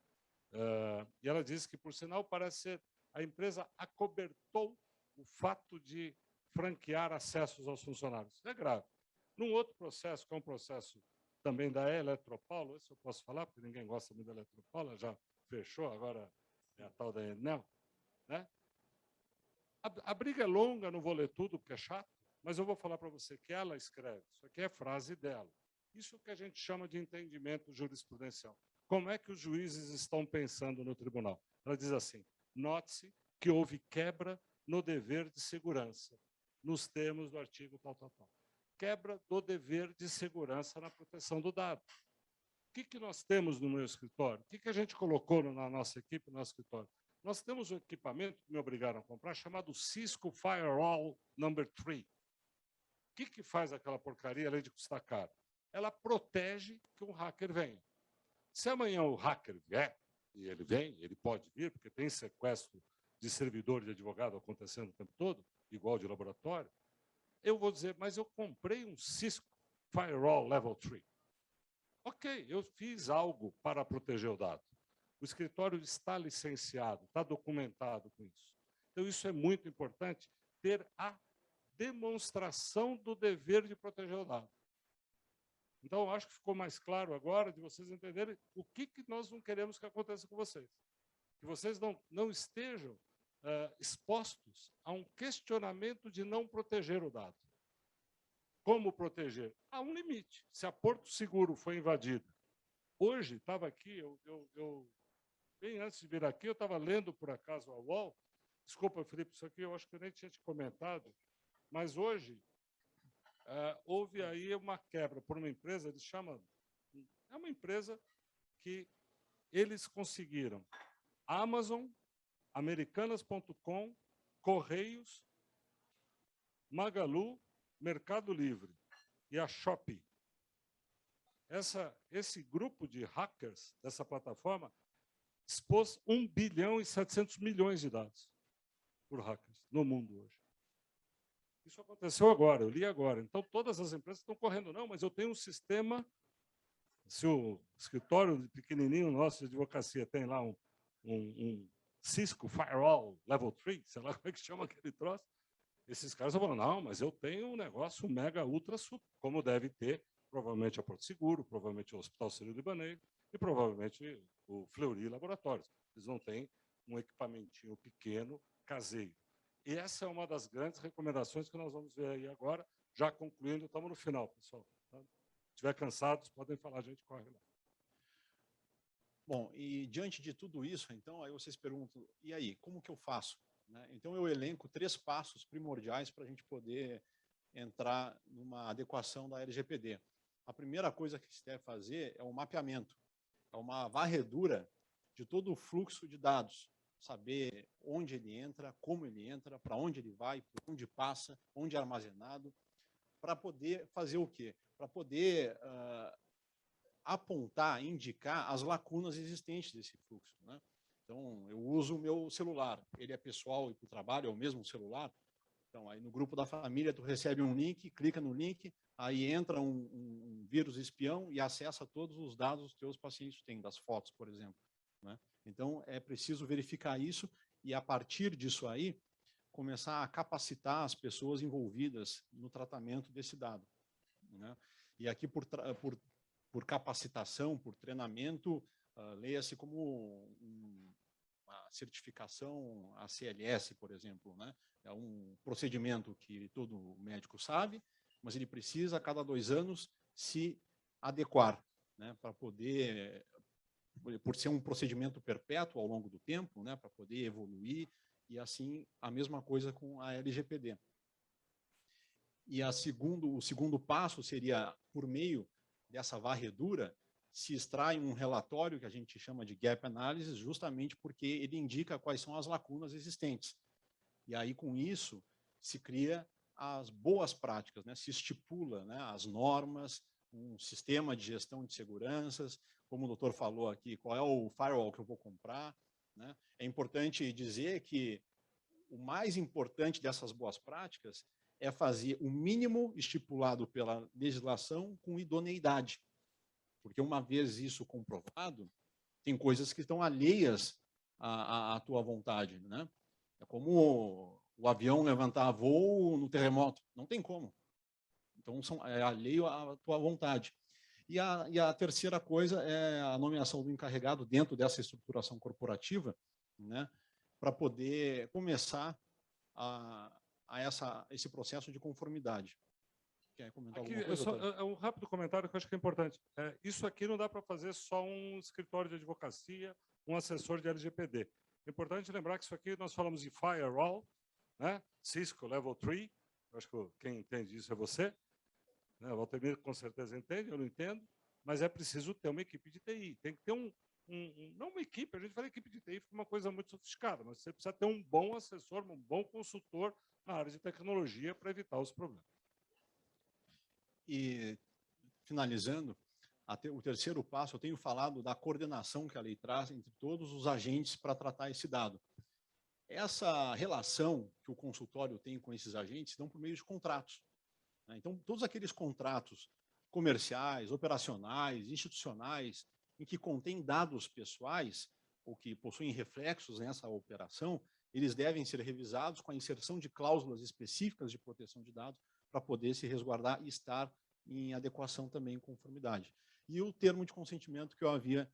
E ela disse que, por sinal, parece ser a empresa acobertou o fato de franquear acessos aos funcionários. Isso é grave. Num outro processo, que é um processo também da Eletropaulo, esse eu posso falar, porque ninguém gosta muito da Eletropaulo, já fechou, agora é a tal da Enel, né? A briga é longa, não vou ler tudo, porque é chato, mas eu vou falar para você que ela escreve, isso aqui é frase dela. Isso que a gente chama de entendimento jurisprudencial. Como é que os juízes estão pensando no tribunal? Ela diz assim, note-se que houve quebra no dever de segurança, nos termos do artigo tal. Quebra do dever de segurança na proteção do dado. O que nós temos no meu escritório? O que a gente colocou na nossa equipe, no nosso escritório? Nós temos um equipamento que me obrigaram a comprar, chamado Cisco Firewall Number 3. O que faz aquela porcaria, além de custar caro? Ela protege que um hacker venha. Se amanhã o hacker vier, e ele vem, ele pode vir, porque tem sequestro de servidor de advogado acontecendo o tempo todo, igual de laboratório, eu vou dizer, mas eu comprei um Cisco Firewall Level 3. Ok, eu fiz algo para proteger o dado. O escritório está licenciado, está documentado com isso. Então, isso é muito importante, ter a demonstração do dever de proteger o dado. Então, eu acho que ficou mais claro agora de vocês entenderem o que nós não queremos que aconteça com vocês. Que vocês não estejam expostos a um questionamento de não proteger o dado. Como proteger? Há um limite. Se a Porto Seguro foi invadida, hoje, estava aqui, bem antes de vir aqui, eu estava lendo, por acaso, a UOL. Desculpa, Felipe, isso aqui eu acho que eu nem tinha te comentado, mas hoje houve aí uma quebra por uma empresa, eles chamam, é uma empresa que eles conseguiram Amazon, Americanas.com, Correios, Magalu, Mercado Livre e a Shopee. Esse grupo de hackers dessa plataforma expôs 1 bilhão e 700 milhões de dados por hackers no mundo hoje. Isso aconteceu agora, eu li agora. Então, todas as empresas estão correndo. Não, mas eu tenho um sistema... Se o escritório pequenininho nosso de advocacia tem lá um Cisco Firewall Level 3, sei lá como é que chama aquele troço, esses caras vão falar, não, mas eu tenho um negócio mega ultra super, como deve ter, provavelmente a Porto Seguro, provavelmente o Hospital Sírio-Libanês e provavelmente o Fleury Laboratórios. Eles não têm um equipamentinho pequeno, caseiro. E essa é uma das grandes recomendações que nós vamos ver aí agora, já concluindo, estamos no final, pessoal. Tá? Se estiver cansados, podem falar, a gente corre lá. Bom, e diante de tudo isso, então, aí vocês perguntam, e aí, como que eu faço? Né? Então, eu elenco 3 passos primordiais para a gente poder entrar numa adequação da LGPD. A primeira coisa que se deve fazer é um mapeamento, é uma varredura de todo o fluxo de dados, saber onde ele entra, como ele entra, para onde ele vai, por onde passa, onde é armazenado, para poder fazer o quê? Para poder apontar, indicar as lacunas existentes desse fluxo, né? Então, eu uso o meu celular, ele é pessoal e para o trabalho, é o mesmo celular. Então, aí no grupo da família, tu recebe um link, clica no link, aí entra um vírus espião e acessa todos os dados que os pacientes têm, das fotos, por exemplo. Né? Então, é preciso verificar isso e, a partir disso aí, começar a capacitar as pessoas envolvidas no tratamento desse dado. Né? E aqui, por capacitação, por treinamento, leia-se como uma certificação ACLS, por exemplo, né? É um procedimento que todo médico sabe, mas ele precisa, a cada 2 anos, se adequar, né? Para poder, por ser um procedimento perpétuo ao longo do tempo, né? Para poder evoluir, e assim, a mesma coisa com a LGPD. E o segundo passo seria, por meio dessa varredura, se extrai um relatório que a gente chama de gap analysis, justamente porque ele indica quais são as lacunas existentes. E aí, com isso, se cria as boas práticas, né? Se estipula, né, as normas, um sistema de gestão de seguranças, como o doutor falou aqui, qual é o firewall que eu vou comprar, né? É importante dizer que o mais importante dessas boas práticas é fazer o mínimo estipulado pela legislação com idoneidade. Porque uma vez isso comprovado, tem coisas que estão alheias à tua vontade, né? É como o avião levantar voo no terremoto, não tem como. Então, é alheio à tua vontade. E a terceira coisa é a nomeação do encarregado dentro dessa estruturação corporativa, né, para poder começar esse processo de conformidade. Quer comentar alguma coisa? É um rápido comentário que eu acho que é importante. Isso aqui não dá para fazer só um escritório de advocacia, um assessor de LGPD. É importante lembrar que isso aqui nós falamos de firewall, né? Cisco Level 3, eu acho que quem entende isso é você. Né? O Valtemir com certeza entende, eu não entendo, mas é preciso ter uma equipe de TI. Tem que ter não uma equipe, a gente fala equipe de TI, fica uma coisa muito sofisticada, mas você precisa ter um bom assessor, um bom consultor na área de tecnologia para evitar os problemas. E, finalizando, o terceiro passo, eu tenho falado da coordenação que a lei traz entre todos os agentes para tratar esse dado. Essa relação que o consultório tem com esses agentes dão por meio de contratos. Né? Então, todos aqueles contratos comerciais, operacionais, institucionais, em que contêm dados pessoais ou que possuem reflexos nessa operação, eles devem ser revisados com a inserção de cláusulas específicas de proteção de dados para poder se resguardar e estar em adequação também em conformidade. E o termo de consentimento que eu havia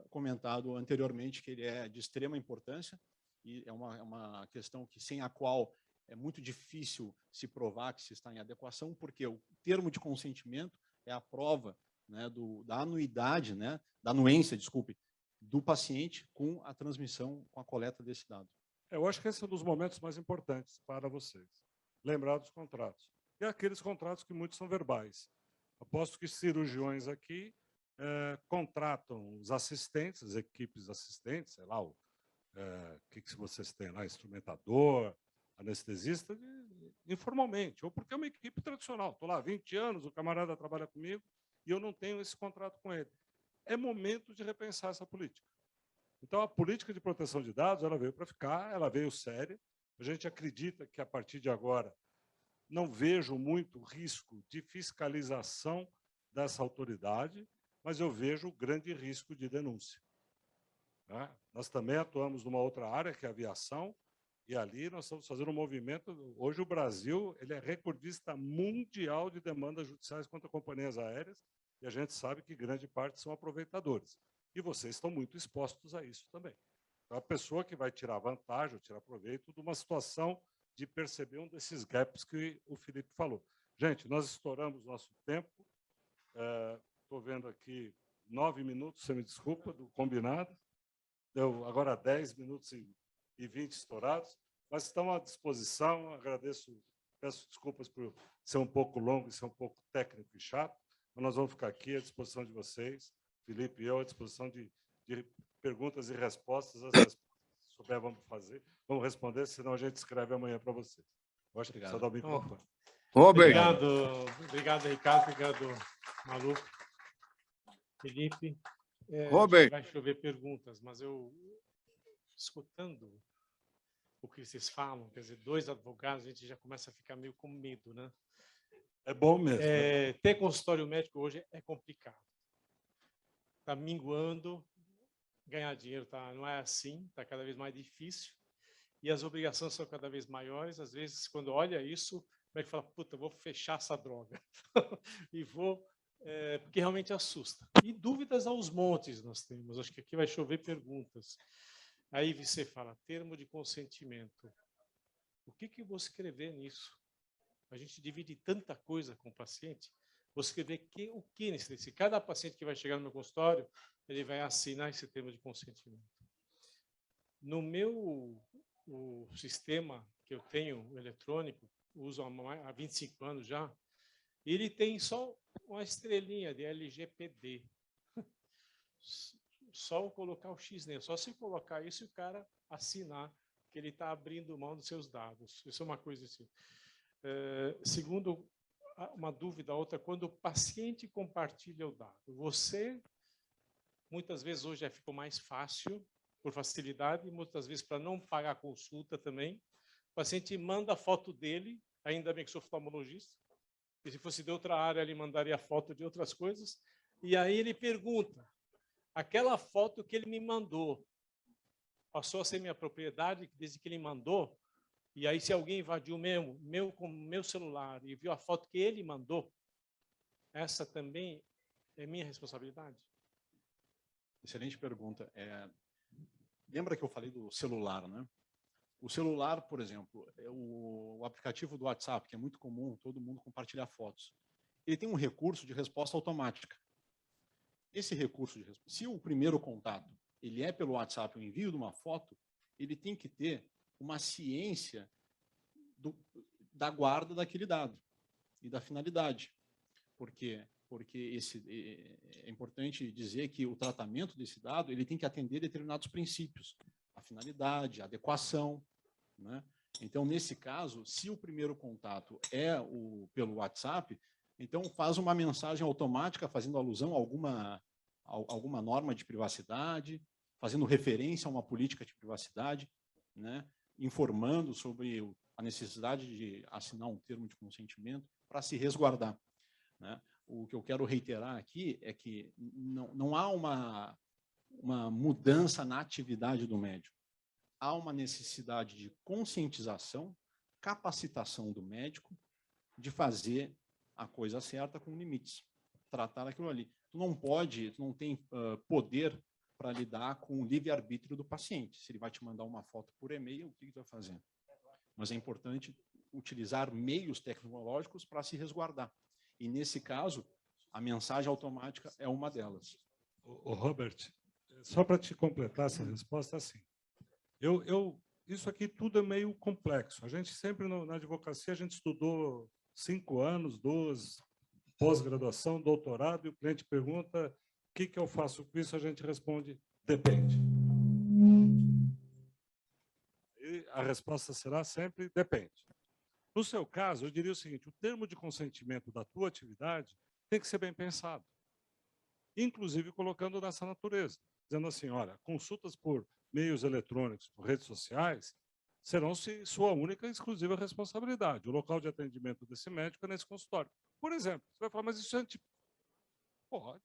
comentado anteriormente, que ele é de extrema importância, e é uma questão que, sem a qual é muito difícil se provar que se está em adequação, porque o termo de consentimento é a prova, né, da anuidade, né, da anuência, desculpe, do paciente com a transmissão, com a coleta desse dado. Eu acho que esse é um dos momentos mais importantes para vocês. Lembrar dos contratos. E aqueles contratos que muitos são verbais. Aposto que cirurgiões aqui contratam os assistentes, as equipes assistentes, sei lá, o que vocês têm lá, instrumentador, anestesista, informalmente, ou porque é uma equipe tradicional. Estou lá há 20 anos, o camarada trabalha comigo e eu não tenho esse contrato com ele. É momento de repensar essa política. Então, a política de proteção de dados ela veio para ficar, ela veio séria. A gente acredita que, a partir de agora, não vejo muito risco de fiscalização dessa autoridade, mas eu vejo grande risco de denúncia. Né? Nós também atuamos numa outra área, que é a aviação, e ali nós estamos fazendo um movimento. Hoje o Brasil ele é recordista mundial de demandas judiciais contra companhias aéreas, e a gente sabe que grande parte são aproveitadores. E vocês estão muito expostos a isso também. Então, a pessoa que vai tirar vantagem, ou tirar proveito de uma situação de perceber um desses gaps que o Felipe falou. Gente, nós estouramos nosso tempo. Estou vendo aqui 9 minutos, você me desculpa, do combinado. Deu agora 10 minutos e 20 estourados, mas estamos à disposição. Agradeço, peço desculpas por ser um pouco longo e ser um pouco técnico e chato, mas nós vamos ficar aqui à disposição de vocês, Felipe e eu, à disposição de perguntas e respostas. As respostas, se souber, vamos responder, senão a gente escreve amanhã para vocês. Eu acho que precisa dar o microfone. Obrigado, Ricardo. Obrigado, Malu. Felipe. Robert. Vai chover perguntas, mas eu, escutando o que vocês falam, quer dizer, 2 advogados, a gente já começa a ficar meio com medo, né? É bom mesmo. Ter consultório médico hoje é complicado. Está minguando, ganhar dinheiro não é assim, está cada vez mais difícil, e as obrigações são cada vez maiores. Às vezes, quando olha isso, como é que fala, puta, vou fechar essa droga, e vou... porque realmente assusta. E dúvidas aos montes nós temos. Acho que aqui vai chover perguntas. Aí você fala, termo de consentimento. O que eu vou escrever nisso? A gente divide tanta coisa com o paciente. Vou escrever o que nesse? Cada paciente que vai chegar no meu consultório, ele vai assinar esse termo de consentimento. No meu sistema que eu tenho, eletrônico, uso há 25 anos já, ele tem só uma estrelinha de LGPD. só colocar o X nele, só se colocar isso e o cara assinar que ele está abrindo mão dos seus dados. Isso é uma coisa assim. Segundo, uma dúvida, outra, quando o paciente compartilha o dado, você, muitas vezes hoje ficou mais fácil, por facilidade, e muitas vezes para não pagar a consulta também, o paciente manda a foto dele, ainda bem que sou oftalmologista, e se fosse de outra área, ele mandaria foto de outras coisas, e aí ele pergunta, aquela foto que ele me mandou, passou a ser minha propriedade desde que ele mandou, e aí se alguém invadiu meu celular e viu a foto que ele mandou, essa também é minha responsabilidade? Excelente pergunta. Lembra que eu falei do celular, né? O celular, por exemplo, o aplicativo do WhatsApp, que é muito comum, todo mundo compartilhar fotos. Ele tem um recurso de resposta automática. Esse recurso de resposta, se o primeiro contato ele é pelo WhatsApp, o envio de uma foto, ele tem que ter uma ciência da guarda daquele dado e da finalidade. Porque é importante dizer que o tratamento desse dado ele tem que atender determinados princípios, a finalidade, a adequação, né? Então, nesse caso, se o primeiro contato é pelo WhatsApp, então faz uma mensagem automática fazendo alusão a alguma norma de privacidade, fazendo referência a uma política de privacidade, né? Informando sobre a necessidade de assinar um termo de consentimento para se resguardar, né? O que eu quero reiterar aqui é que não há uma mudança na atividade do médico. Há uma necessidade de conscientização, capacitação do médico de fazer a coisa certa com limites, tratar aquilo ali. Tu não tem poder para lidar com o livre-arbítrio do paciente. Se ele vai te mandar uma foto por e-mail, o que tu vai fazer? Mas é importante utilizar meios tecnológicos para se resguardar. E, nesse caso, a mensagem automática é uma delas. Robert, só para te completar essa resposta, assim, isso aqui tudo é meio complexo. A gente sempre, na advocacia, a gente estudou 5 anos, 2, pós-graduação, doutorado, e o cliente pergunta o que eu faço com isso, a gente responde, depende. E a resposta será sempre, depende. No seu caso, eu diria o seguinte, o termo de consentimento da tua atividade tem que ser bem pensado, inclusive colocando nessa natureza, dizendo assim, olha, consultas por meios eletrônicos, por redes sociais, serão sua única e exclusiva responsabilidade. O local de atendimento desse médico é nesse consultório. Por exemplo, você vai falar, mas isso é Pode.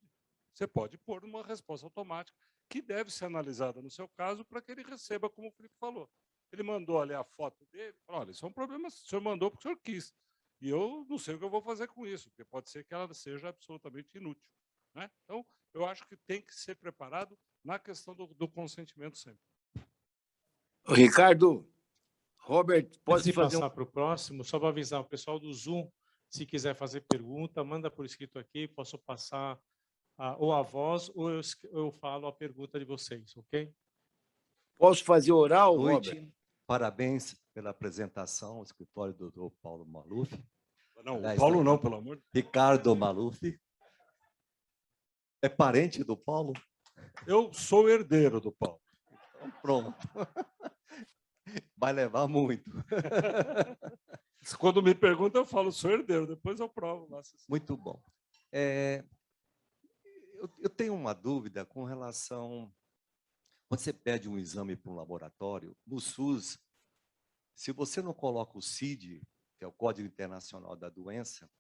Você pode pôr uma resposta automática que deve ser analisada no seu caso para que ele receba, como o Felipe falou. Ele mandou ali a foto dele, falou, olha, isso é um problema, o senhor mandou porque o senhor quis. E eu não sei o que eu vou fazer com isso, porque pode ser que ela seja absolutamente inútil, né? Então, eu acho que tem que ser preparado na questão do consentimento sempre. Ricardo, Robert, Pode passar para o próximo, só para avisar o pessoal do Zoom, se quiser fazer pergunta, manda por escrito aqui, posso passar ou a voz ou eu falo a pergunta de vocês, ok? Posso fazer oral, Boa noite. Robert? Parabéns pela apresentação ao escritório do Dr. Paulo Maluf. Não, Aliás, o Paulo não, pelo amor de Deus. Ricardo Maluf. É parente do Paulo? Eu sou herdeiro do Paulo. Então, pronto. Vai levar muito. Quando me perguntam, eu falo, sou herdeiro, depois eu provo. Lá. Muito bom. Eu tenho uma dúvida com relação... Quando você pede um exame para um laboratório, no SUS, se você não coloca o CID, que é o Código Internacional da Doença,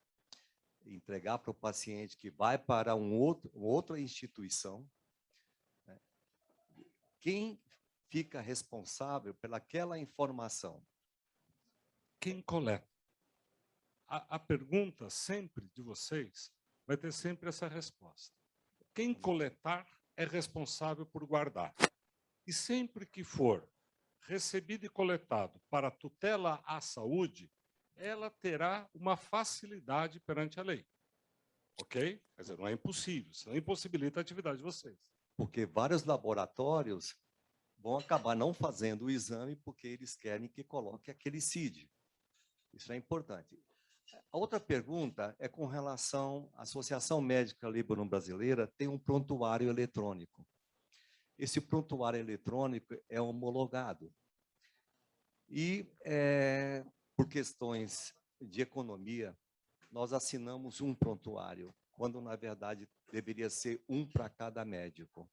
entregar para o paciente que vai para outra instituição, né, quem fica responsável pelaquela informação? Quem coleta? A pergunta sempre de vocês vai ter sempre essa resposta. Quem coletar é responsável por guardar. E sempre que for recebido e coletado para tutela à saúde, ela terá uma facilidade perante a lei. Ok? Quer dizer, não é impossível, isso não impossibilita a atividade de vocês. Porque vários laboratórios vão acabar não fazendo o exame porque eles querem que coloque aquele CID. Isso é importante. A outra pergunta é com relação à Associação Médica Líbano-Brasileira tem um prontuário eletrônico. Esse prontuário eletrônico é homologado. E, por questões de economia, nós assinamos um prontuário, quando, na verdade, deveria ser um para cada médico.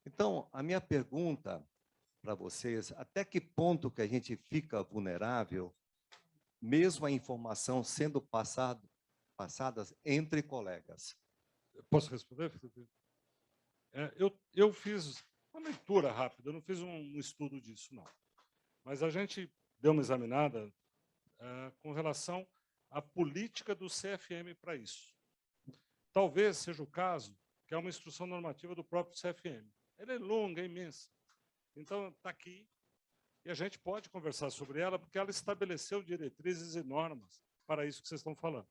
Então, a minha pergunta para vocês, até que ponto que a gente fica vulnerável, mesmo a informação sendo passadas entre colegas? Posso responder, Felipe? Eu fiz uma leitura rápida, eu não fiz um estudo disso, não. Mas a gente deu uma examinada com relação à política do CFM para isso. Talvez seja o caso que é uma instrução normativa do próprio CFM. Ela é longa, é imensa. Então, está aqui, e a gente pode conversar sobre ela, porque ela estabeleceu diretrizes e normas para isso que vocês estão falando.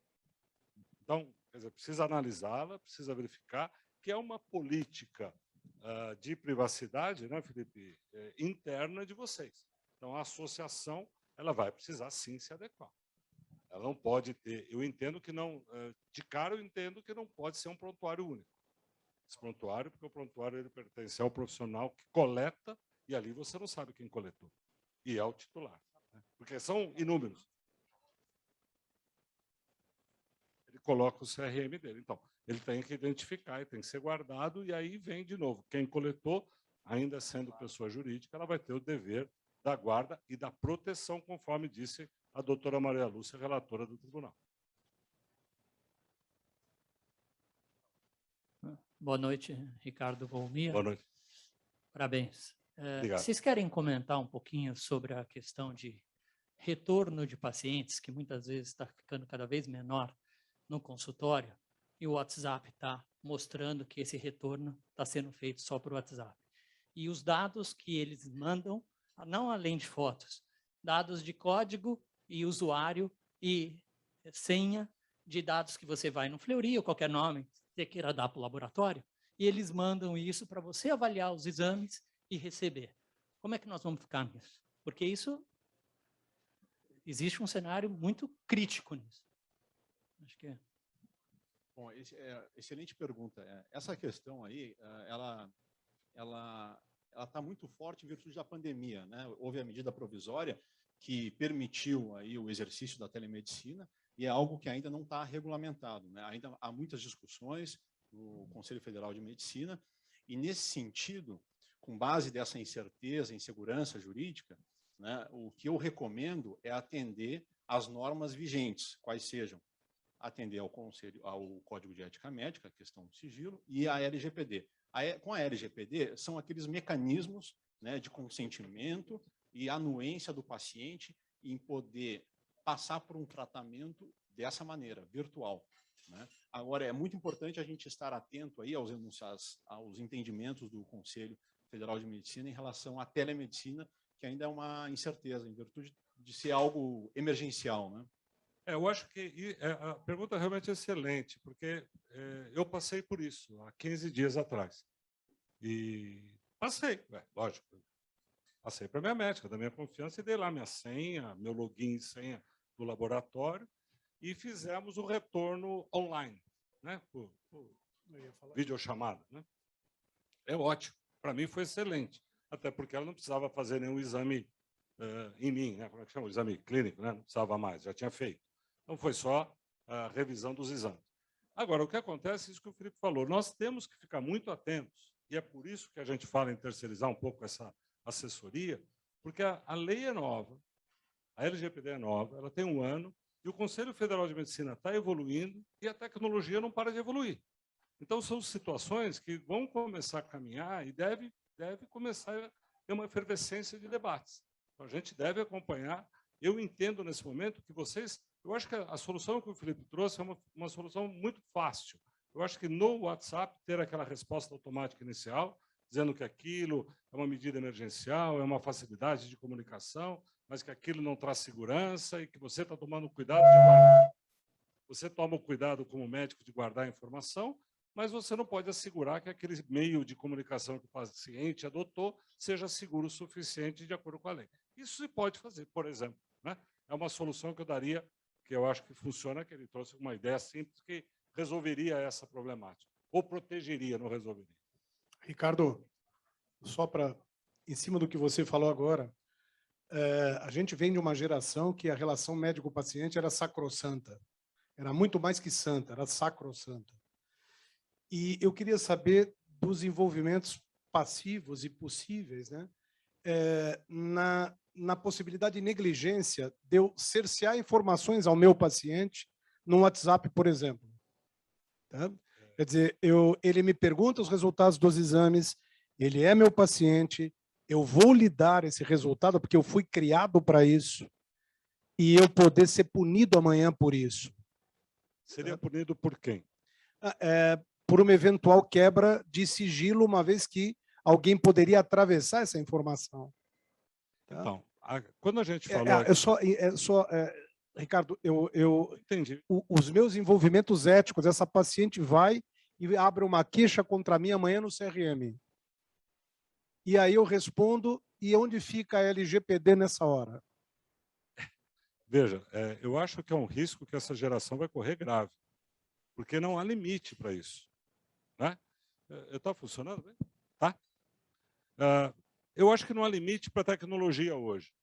Então, quer dizer, precisa analisá-la, precisa verificar que é uma política de privacidade, né, Felipe, interna de vocês. Então, a associação ela vai precisar, sim, se adequar. Ela não pode ter... Eu entendo que não... De cara, eu entendo que não pode ser um prontuário único. Esse prontuário, porque o prontuário ele pertence ao profissional que coleta, e ali você não sabe quem coletou. E é o titular. Né? Porque são inúmeros. Ele coloca o CRM dele. Então, ele tem que identificar, e tem que ser guardado, e aí vem de novo. Quem coletou, ainda sendo pessoa jurídica, ela vai ter o dever da guarda e da proteção, conforme disse a doutora Maria Lúcia, relatora do tribunal. Boa noite, Ricardo Volmir. Boa noite. Parabéns. Obrigado. Vocês querem comentar um pouquinho sobre a questão de retorno de pacientes, que muitas vezes está ficando cada vez menor no consultório, e o WhatsApp está mostrando que esse retorno está sendo feito só por WhatsApp. E os dados que eles mandam, não além de fotos, dados de código e usuário e senha de dados que você vai no Fleury ou qualquer nome que você queira dar para o laboratório, e eles mandam isso para você avaliar os exames e receber. Como é que nós vamos ficar nisso? Porque isso, existe um cenário muito crítico nisso. Acho que é. Bom, excelente pergunta. Essa questão aí, ela está muito forte em virtude da pandemia, né? Houve a medida provisória que permitiu aí o exercício da telemedicina e é algo que ainda não está regulamentado, né? Ainda há muitas discussões no Conselho Federal de Medicina e, nesse sentido, com base dessa incerteza, insegurança jurídica, né, o que eu recomendo é atender às normas vigentes, quais sejam atender ao Código de Ética Médica, a questão do sigilo, e a LGPD. Com a LGPD, são aqueles mecanismos, né, de consentimento e anuência do paciente em poder passar por um tratamento dessa maneira, virtual. Né? Agora, é muito importante a gente estar atento aí aos entendimentos do Conselho Federal de Medicina em relação à telemedicina, que ainda é uma incerteza, em virtude de ser algo emergencial, né? Eu acho que a pergunta realmente é excelente, porque eu passei por isso há 15 dias atrás. E passei, lógico. Passei para a minha médica, da minha confiança, e dei lá minha senha, meu login e senha do laboratório, e fizemos o retorno online, né, por videochamada. Né? É ótimo. Para mim foi excelente, até porque ela não precisava fazer nenhum exame em mim, né? Como é que chama? O exame clínico, né? Não precisava mais, já tinha feito. Então, foi só a revisão dos exames. Agora, o que acontece é isso que o Felipe falou. Nós temos que ficar muito atentos, e é por isso que a gente fala em terceirizar um pouco essa assessoria, porque a lei é nova, a LGPD é nova, ela tem 1 ano, e o Conselho Federal de Medicina está evoluindo, e a tecnologia não para de evoluir. Então, são situações que vão começar a caminhar e deve começar a ter uma efervescência de debates. Então, a gente deve acompanhar. Eu entendo, nesse momento, que vocês... Eu acho que a solução que o Felipe trouxe é uma solução muito fácil. Eu acho que no WhatsApp, ter aquela resposta automática inicial, dizendo que aquilo é uma medida emergencial, é uma facilidade de comunicação, mas que aquilo não traz segurança e que você está tomando cuidado de guardar. Você toma o cuidado, como médico, de guardar a informação, mas você não pode assegurar que aquele meio de comunicação que o paciente adotou seja seguro o suficiente de acordo com a lei. Isso se pode fazer, por exemplo. Né? É uma solução que eu daria, que eu acho que funciona, que ele trouxe uma ideia simples que resolveria essa problemática, ou protegeria, não resolveria. Ricardo, só para, em cima do que você falou agora, a gente vem de uma geração que a relação médico-paciente era sacrossanta. Era muito mais que santa, era sacrossanta. E eu queria saber dos envolvimentos passivos e possíveis, né, na possibilidade de negligência de eu cercear informações ao meu paciente no WhatsApp, por exemplo. Tá? Quer dizer, ele me pergunta os resultados dos exames, ele é meu paciente, eu vou lhe dar esse resultado porque eu fui criado para isso, e eu poder ser punido amanhã por isso. Seria punido por quem? Por uma eventual quebra de sigilo, uma vez que alguém poderia atravessar essa informação. Tá? Então, quando a gente falou... Ricardo, entendi. Os meus envolvimentos éticos, essa paciente vai e abre uma queixa contra mim amanhã no CRM. E aí eu respondo, e onde fica a LGPD nessa hora? Veja, eu acho que é um risco que essa geração vai correr grave, porque não há limite para isso. Né? Está funcionando bem? Tá? Eu acho que não há limite para a tecnologia hoje.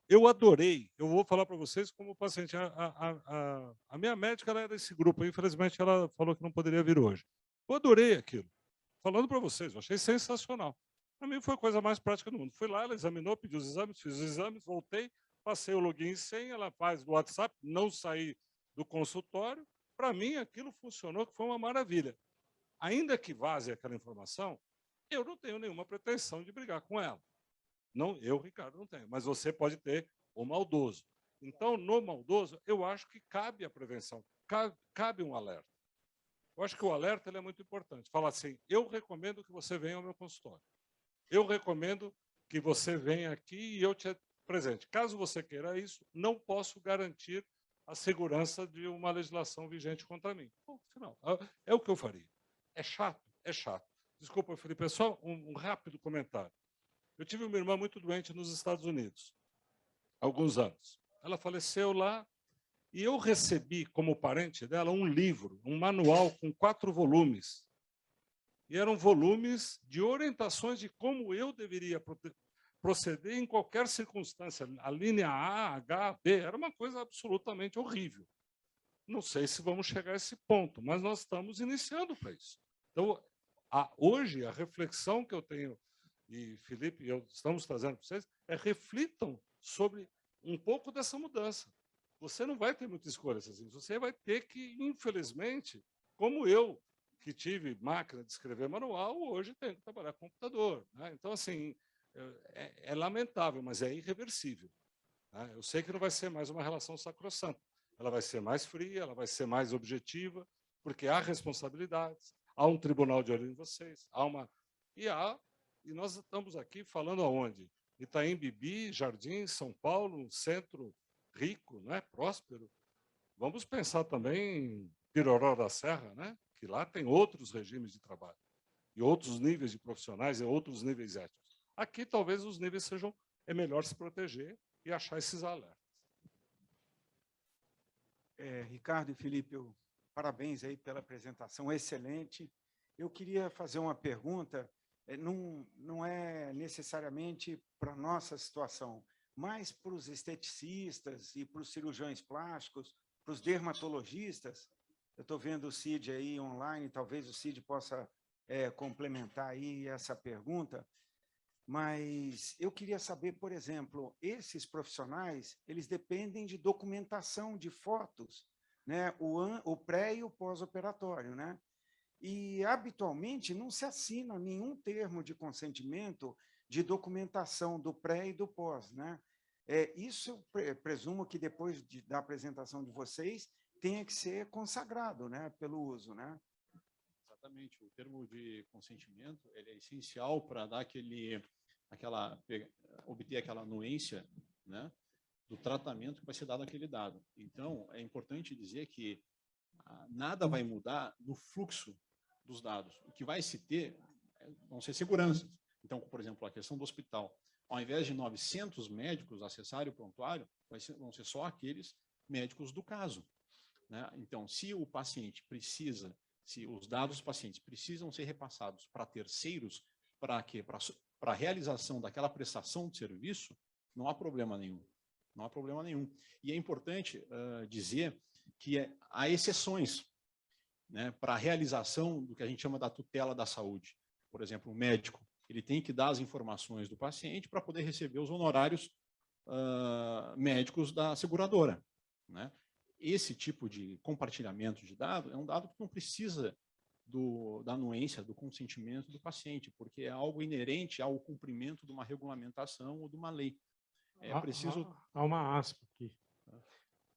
Eu adorei, eu vou falar para vocês como paciente. A minha médica ela é desse grupo, infelizmente ela falou que não poderia vir hoje. Eu adorei aquilo. Falando para vocês, eu achei sensacional. Para mim foi a coisa mais prática do mundo. Fui lá, ela examinou, pediu os exames, fiz os exames, voltei, passei o login e senha, ela faz do WhatsApp, não saí do consultório. Para mim aquilo funcionou, que foi uma maravilha. Ainda que vaze aquela informação, eu não tenho nenhuma pretensão de brigar com ela. Não, eu, Ricardo, não tenho, mas você pode ter o maldoso. Então, no maldoso, eu acho que cabe a prevenção, cabe um alerta. Eu acho que o alerta ele é muito importante. Fala assim, eu recomendo que você venha ao meu consultório. Eu recomendo que você venha aqui e eu te presente. Caso você queira isso, não posso garantir a segurança de uma legislação vigente contra mim. Bom, afinal, é o que eu faria. É chato? É chato. Desculpa, Felipe, é só um rápido comentário. Eu tive uma irmã muito doente nos Estados Unidos, há alguns anos. Ela faleceu lá e eu recebi, como parente dela, um livro, um manual com 4 volumes. E eram volumes de orientações de como eu deveria proceder em qualquer circunstância. A linha A, H, B, era uma coisa absolutamente horrível. Não sei se vamos chegar a esse ponto, mas nós estamos iniciando para isso. Então, hoje, a reflexão que eu tenho, e Felipe e eu estamos trazendo para vocês, reflitam sobre um pouco dessa mudança. Você não vai ter muita escolha, assim. Você vai ter que, infelizmente, como eu, que tive máquina de escrever manual, hoje tenho que trabalhar com computador. Né? Então, assim, é lamentável, mas é irreversível. Né? Eu sei que não vai ser mais uma relação sacrossanta. Ela vai ser mais fria, ela vai ser mais objetiva, porque há responsabilidades, há um tribunal de olho em vocês, e nós estamos aqui falando aonde? Itaim Bibi, Jardim, São Paulo, um centro rico, né, próspero. Vamos pensar também em Piroró da Serra, né, que lá tem outros regimes de trabalho, e outros níveis de profissionais, e outros níveis éticos. Aqui, talvez, os níveis sejam... É melhor se proteger e achar esses alertas. Ricardo e Felipe, parabéns aí pela apresentação excelente. Eu queria fazer uma pergunta, não é necessariamente para a nossa situação, mas para os esteticistas e para os cirurgiões plásticos, para os dermatologistas. Eu estou vendo o Cid aí online, talvez o Cid possa complementar aí essa pergunta, mas eu queria saber, por exemplo, esses profissionais, eles dependem de documentação de fotos, né? O pré e o pós-operatório, né? E, habitualmente, não se assina nenhum termo de consentimento de documentação do pré e do pós, né? Isso eu presumo que depois da apresentação de vocês tenha que ser consagrado, né, pelo uso, né? Exatamente. O termo de consentimento ele é essencial para dar obter aquela anuência, né, do tratamento que vai ser dado àquele dado. Então, é importante dizer que nada vai mudar no fluxo dos dados. O que vai se ter vão ser seguranças. Então, por exemplo, a questão do hospital. Ao invés de 900 médicos acessarem o prontuário, vão ser só aqueles médicos do caso, né? Então, se o paciente precisa, se os dados dos pacientes precisam ser repassados para terceiros, para quê? Para a realização daquela prestação de serviço, não há problema nenhum. Não há problema nenhum. E é importante dizer que há exceções, né, para a realização do que a gente chama da tutela da saúde. Por exemplo, o médico, ele tem que dar as informações do paciente para poder receber os honorários médicos da seguradora, né? Esse tipo de compartilhamento de dados é um dado que não precisa da anuência, do consentimento do paciente, porque é algo inerente ao cumprimento de uma regulamentação ou de uma lei. É preciso... Há uma aspa aqui.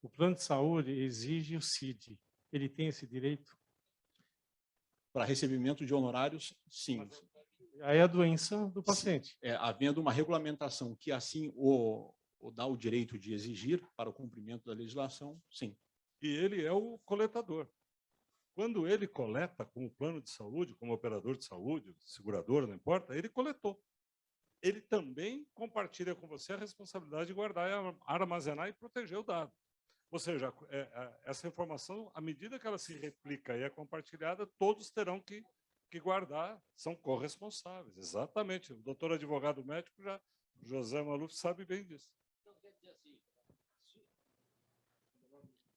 O plano de saúde exige o CID. Ele tem esse direito? Para recebimento de honorários, sim. Aí é a doença do paciente. Havendo uma regulamentação que assim o dá o direito de exigir para o cumprimento da legislação, sim. E ele é o coletador. Quando ele coleta como plano de saúde, como operador de saúde, seguradora, não importa, ele coletou. Ele também compartilha com você a responsabilidade de guardar, armazenar e proteger o dado. Ou seja, essa informação, à medida que ela se replica e é compartilhada, todos terão que guardar, são corresponsáveis. Exatamente. O doutor advogado médico, José Maluf, sabe bem disso. Então, quer dizer assim,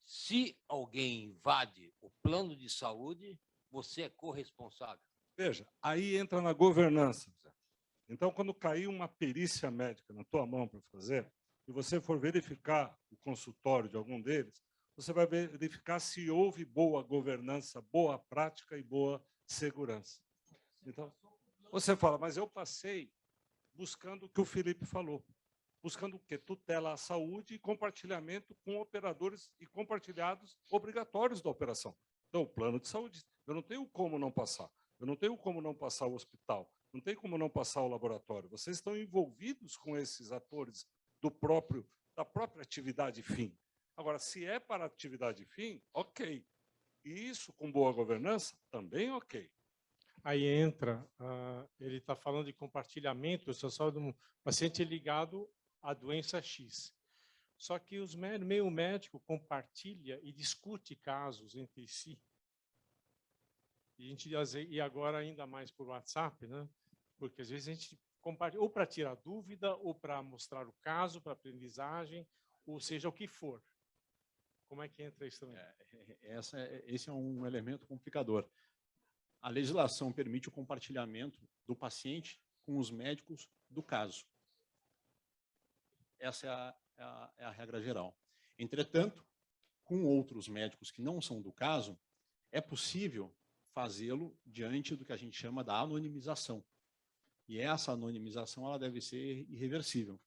se alguém invade o plano de saúde, você é corresponsável. Veja, aí entra na governança. Então, quando cair uma perícia médica na tua mão para fazer, e você for verificar o consultório de algum deles, você vai verificar se houve boa governança, boa prática e boa segurança. Então, você fala, mas eu passei buscando o que o Felipe falou, buscando o quê? Tutela à saúde e compartilhamento com operadores e compartilhados obrigatórios da operação. Então, o plano de saúde, eu não tenho como não passar. Eu não tenho como não passar o hospital, não tenho como não passar o laboratório. Vocês estão envolvidos com esses atores da própria atividade fim. Agora, se é para atividade fim, ok. E isso, com boa governança, também ok. Aí entra, ele está falando de compartilhamento, só de um paciente ligado à doença X. Só que o meio médico compartilha e discute casos entre si. E agora ainda mais por WhatsApp, né? Porque às vezes a gente compartilha ou para tirar dúvida, ou para mostrar o caso, para aprendizagem, ou seja, o que for. Como é que entra isso também? Esse é um elemento complicador. A legislação permite o compartilhamento do paciente com os médicos do caso. Essa é a regra geral. Entretanto, com outros médicos que não são do caso, é possível fazê-lo diante do que a gente chama da anonimização. E essa anonimização ela deve ser irreversível.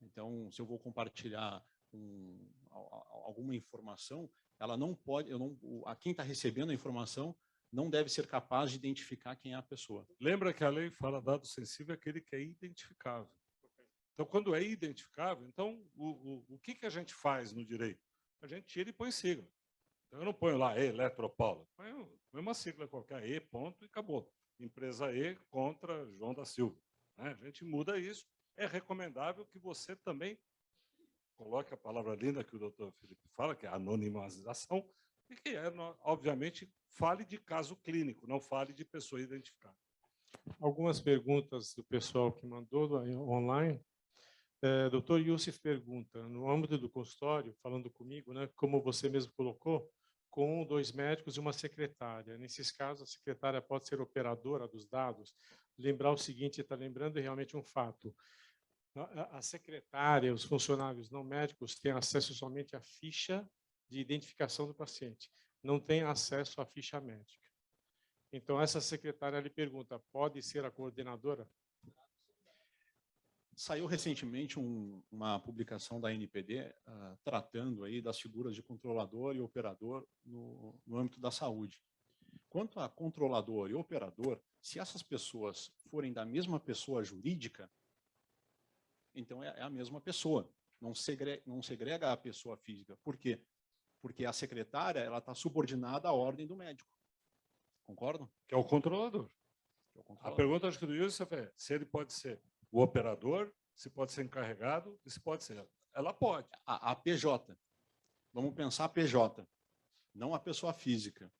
Então, se eu vou compartilhar alguma informação, ela não pode, quem está recebendo a informação não deve ser capaz de identificar quem é a pessoa. Lembra que a lei fala dado sensível é aquele que é identificável. Então, quando é identificável, então o que a gente faz no direito? A gente tira e põe sigla. Então, eu não ponho lá Eletropaulo, põe uma sigla qualquer, E, ponto, e acabou. Empresa E contra João da Silva. Né? A gente muda isso. É recomendável que você também coloque a palavra linda que o doutor Felipe fala, que é anonimização, e que obviamente, fale de caso clínico, não fale de pessoa identificada. Algumas perguntas do pessoal que mandou online. Doutor Youssef pergunta, no âmbito do consultório, falando comigo, né, como você mesmo colocou, com 2 médicos e uma secretária. Nesses casos, a secretária pode ser operadora dos dados. Lembrar o seguinte, está lembrando realmente um fato. A secretária, os funcionários não médicos têm acesso somente à ficha de identificação do paciente. Não tem acesso à ficha médica. Então, essa secretária lhe pergunta, pode ser a coordenadora? Saiu recentemente uma publicação da NPD tratando aí das figuras de controlador e operador no âmbito da saúde. Quanto a controlador e operador, se essas pessoas forem da mesma pessoa jurídica, então é a mesma pessoa, não segrega a pessoa física. Por quê? Porque a secretária está subordinada à ordem do médico. Concordam? Que é o controlador. A pergunta, acho que do Youssef é se ele pode ser o operador, se pode ser encarregado e se pode ser. Ela pode. A PJ. vamos pensar PJ, não a pessoa física.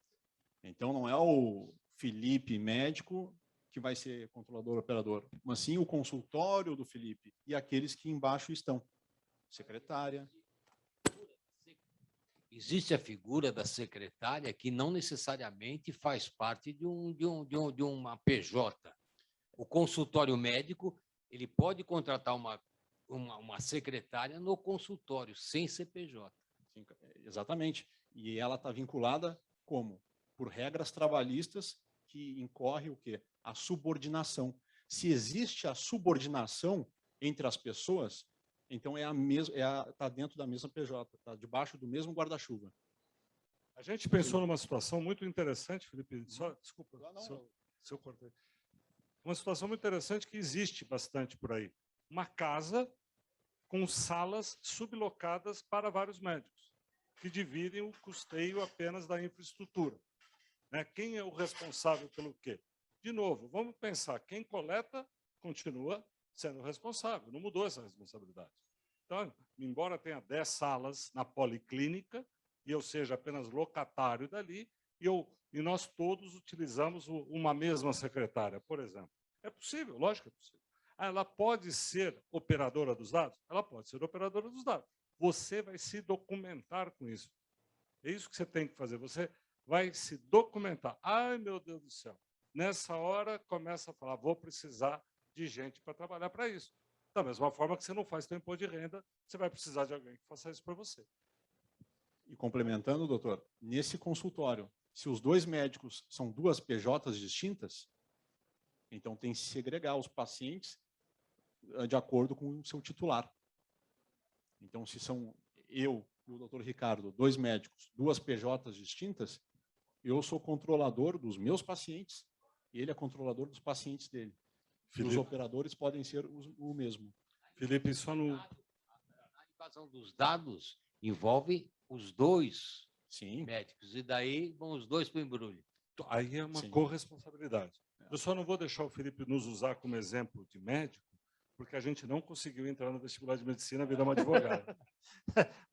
Então, não é o Felipe médico que vai ser controlador operador, mas sim o consultório do Felipe e aqueles que embaixo estão. Secretária. Existe a figura da secretária que não necessariamente faz parte de uma PJ. O consultório médico, ele pode contratar uma secretária no consultório, sem CPJ. Exatamente. E ela está vinculada como? Por regras trabalhistas que incorre o quê? A subordinação. Se existe a subordinação entre as pessoas, então está dentro da mesma PJ, está debaixo do mesmo guarda-chuva. A gente pensou numa situação muito interessante, Felipe, desculpa, se eu cortei. Uma situação muito interessante que existe bastante por aí. Uma casa com salas sublocadas para vários médicos, que dividem o custeio apenas da infraestrutura. Né? Quem é o responsável pelo quê? De novo, vamos pensar, quem coleta continua sendo responsável, não mudou essa responsabilidade. Então, embora tenha 10 salas na policlínica, e eu seja apenas locatário dali, e nós todos utilizamos uma mesma secretária, por exemplo. É possível, lógico que é possível. Ela pode ser operadora dos dados? Ela pode ser operadora dos dados. Você vai se documentar com isso. É isso que você tem que fazer. Você vai se documentar. Ai, meu Deus do céu. Nessa hora, começa a falar, vou precisar de gente para trabalhar para isso. Da mesma forma que você não faz seu imposto de renda, você vai precisar de alguém que faça isso para você. E complementando, doutor, nesse consultório, se os dois médicos são duas PJs distintas, então tem que segregar os pacientes de acordo com o seu titular. Então, se são eu e o doutor Ricardo, dois médicos, duas PJs distintas, eu sou controlador dos meus pacientes e ele é controlador dos pacientes dele. Os operadores podem ser o mesmo. Felipe, só no... A invasão dos dados envolve os dois médicos, e daí vão os dois para o embrulho. Aí é uma corresponsabilidade. Eu só não vou deixar o Felipe nos usar como exemplo de médico, porque a gente não conseguiu entrar no vestibular de medicina virar uma advogada.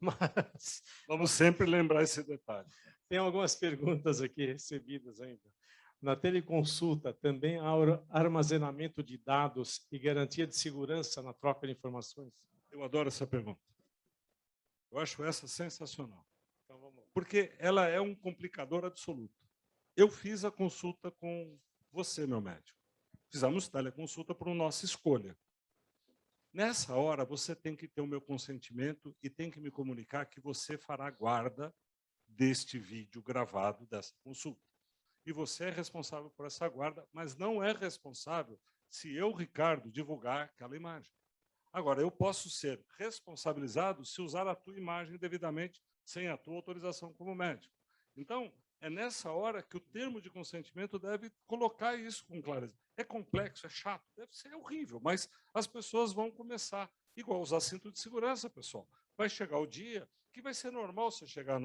Mas vamos sempre lembrar esse detalhe. Tem algumas perguntas aqui recebidas ainda. Na teleconsulta, também há armazenamento de dados e garantia de segurança na troca de informações? Eu adoro essa pergunta. Eu acho essa sensacional. Então, vamos lá. Porque ela é um complicador absoluto. Eu fiz a consulta com você, meu médico. Fizemos teleconsulta por nossa escolha. Nessa hora, você tem que ter o meu consentimento e tem que me comunicar que você fará guarda deste vídeo gravado dessa consulta. E você é responsável por essa guarda, mas não é responsável se eu, Ricardo, divulgar aquela imagem. Agora, eu posso ser responsabilizado se usar a tua imagem devidamente, sem a tua autorização como médico. Então, é nessa hora que o termo de consentimento deve colocar isso com clareza. É complexo, é chato, deve ser horrível, mas as pessoas vão começar, igual usar cinto de segurança, pessoal. Vai chegar o dia que vai ser normal você chegar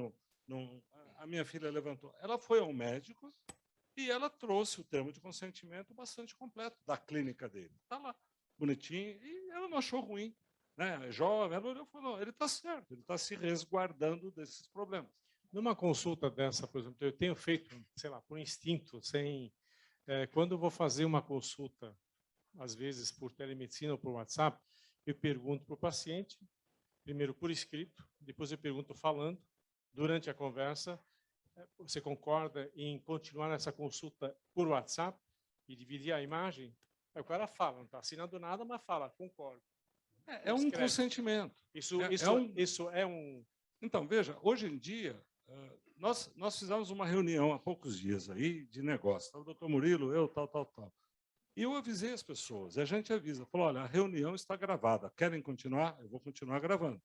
a minha filha levantou. Ela foi ao médico e ela trouxe o termo de consentimento bastante completo da clínica dele. Está lá, bonitinho, e ela não achou ruim. Né? É jovem, ela olhou e falou, ele está certo, ele está se resguardando desses problemas. Numa consulta dessa, por exemplo, eu tenho feito, sei lá, por instinto, quando eu vou fazer uma consulta, às vezes por telemedicina ou por WhatsApp, eu pergunto para o paciente, primeiro por escrito, depois eu pergunto falando, durante a conversa, você concorda em continuar essa consulta por WhatsApp e dividir a imagem? Aí o cara fala, não está assinando nada, mas fala, concordo. É um consentimento. Isso é um... Então, veja, hoje em dia, nós fizemos uma reunião há poucos dias aí de negócio. O doutor Murilo, eu, tal. E eu avisei as pessoas, e a gente avisa, falou, olha, a reunião está gravada, querem continuar? Eu vou continuar gravando.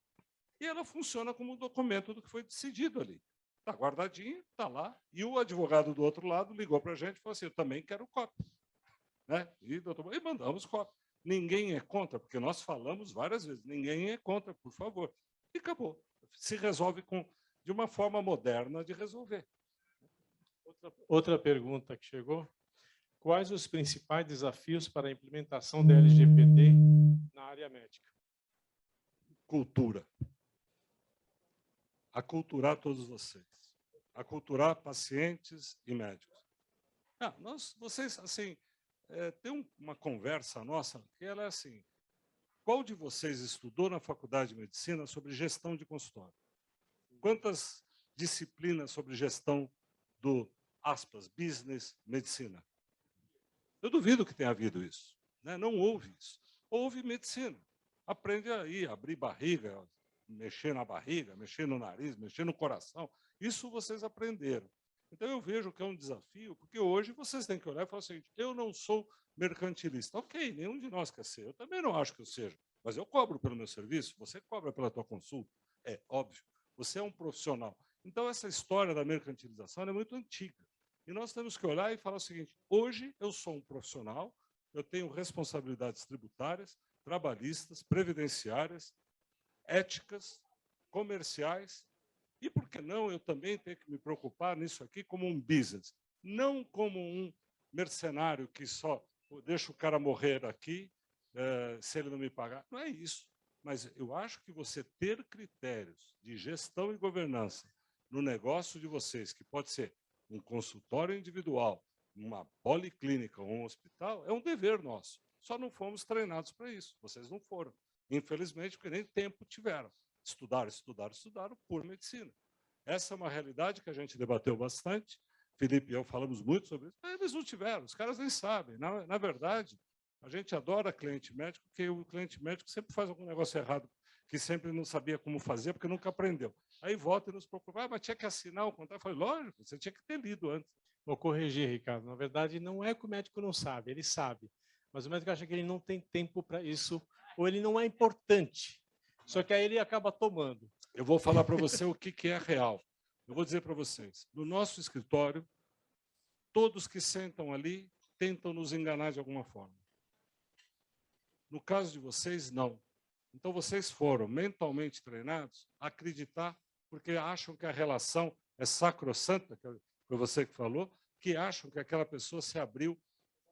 E ela funciona como um documento do que foi decidido ali. Está guardadinho, está lá, e o advogado do outro lado ligou para a gente e falou assim, eu também quero cópia. Né? E mandamos cópia. Ninguém é contra, porque nós falamos várias vezes, ninguém é contra, por favor. E acabou. Se resolve de uma forma moderna de resolver. Outra pergunta que chegou. Quais os principais desafios para a implementação da LGPD na área médica? Cultura. aculturar todos vocês, aculturar pacientes e médicos. Vocês, assim, tem uma conversa nossa que ela é assim, qual de vocês estudou na faculdade de medicina sobre gestão de consultório? Quantas disciplinas sobre gestão do, aspas, business medicina? Eu duvido que tenha havido isso, né? Não houve isso. Houve medicina. Aprende aí, abrir barriga, mexer na barriga, mexer no nariz, mexer no coração. Isso vocês aprenderam. Então, eu vejo que é um desafio, porque hoje vocês têm que olhar e falar o seguinte, eu não sou mercantilista. Ok, nenhum de nós quer ser. Eu também não acho que eu seja. Mas eu cobro pelo meu serviço, você cobra pela tua consulta. É óbvio. Você é um profissional. Então, essa história da mercantilização é muito antiga. E nós temos que olhar e falar o seguinte, hoje eu sou um profissional, eu tenho responsabilidades tributárias, trabalhistas, previdenciárias, éticas, comerciais, e por que não eu também tenho que me preocupar nisso aqui como um business, não como um mercenário que só deixa o cara morrer aqui se ele não me pagar. Não é isso. Mas eu acho que você ter critérios de gestão e governança no negócio de vocês, que pode ser um consultório individual, uma policlínica ou um hospital, é um dever nosso. Só não fomos treinados para isso. Vocês não foram. Infelizmente, porque nem tempo tiveram. Estudaram por medicina. Essa é uma realidade que a gente debateu bastante. Felipe e eu falamos muito sobre isso. Eles não tiveram, os caras nem sabem. Na verdade, a gente adora cliente médico, porque o cliente médico sempre faz algum negócio errado, que sempre não sabia como fazer, porque nunca aprendeu. Aí volta e nos procura, mas tinha que assinar o contrato. Eu falei, lógico, você tinha que ter lido antes. Vou corrigir, Ricardo. Na verdade, não é que o médico não sabe, ele sabe. Mas o médico acha que ele não tem tempo para isso, ou ele não é importante. Só que aí ele acaba tomando. Eu vou falar para você o que é real. Eu vou dizer para vocês, no nosso escritório, todos que sentam ali tentam nos enganar de alguma forma. No caso de vocês, não. Então, vocês foram mentalmente treinados a acreditar, porque acham que a relação é sacrossanta, que foi você que falou, que acham que aquela pessoa se abriu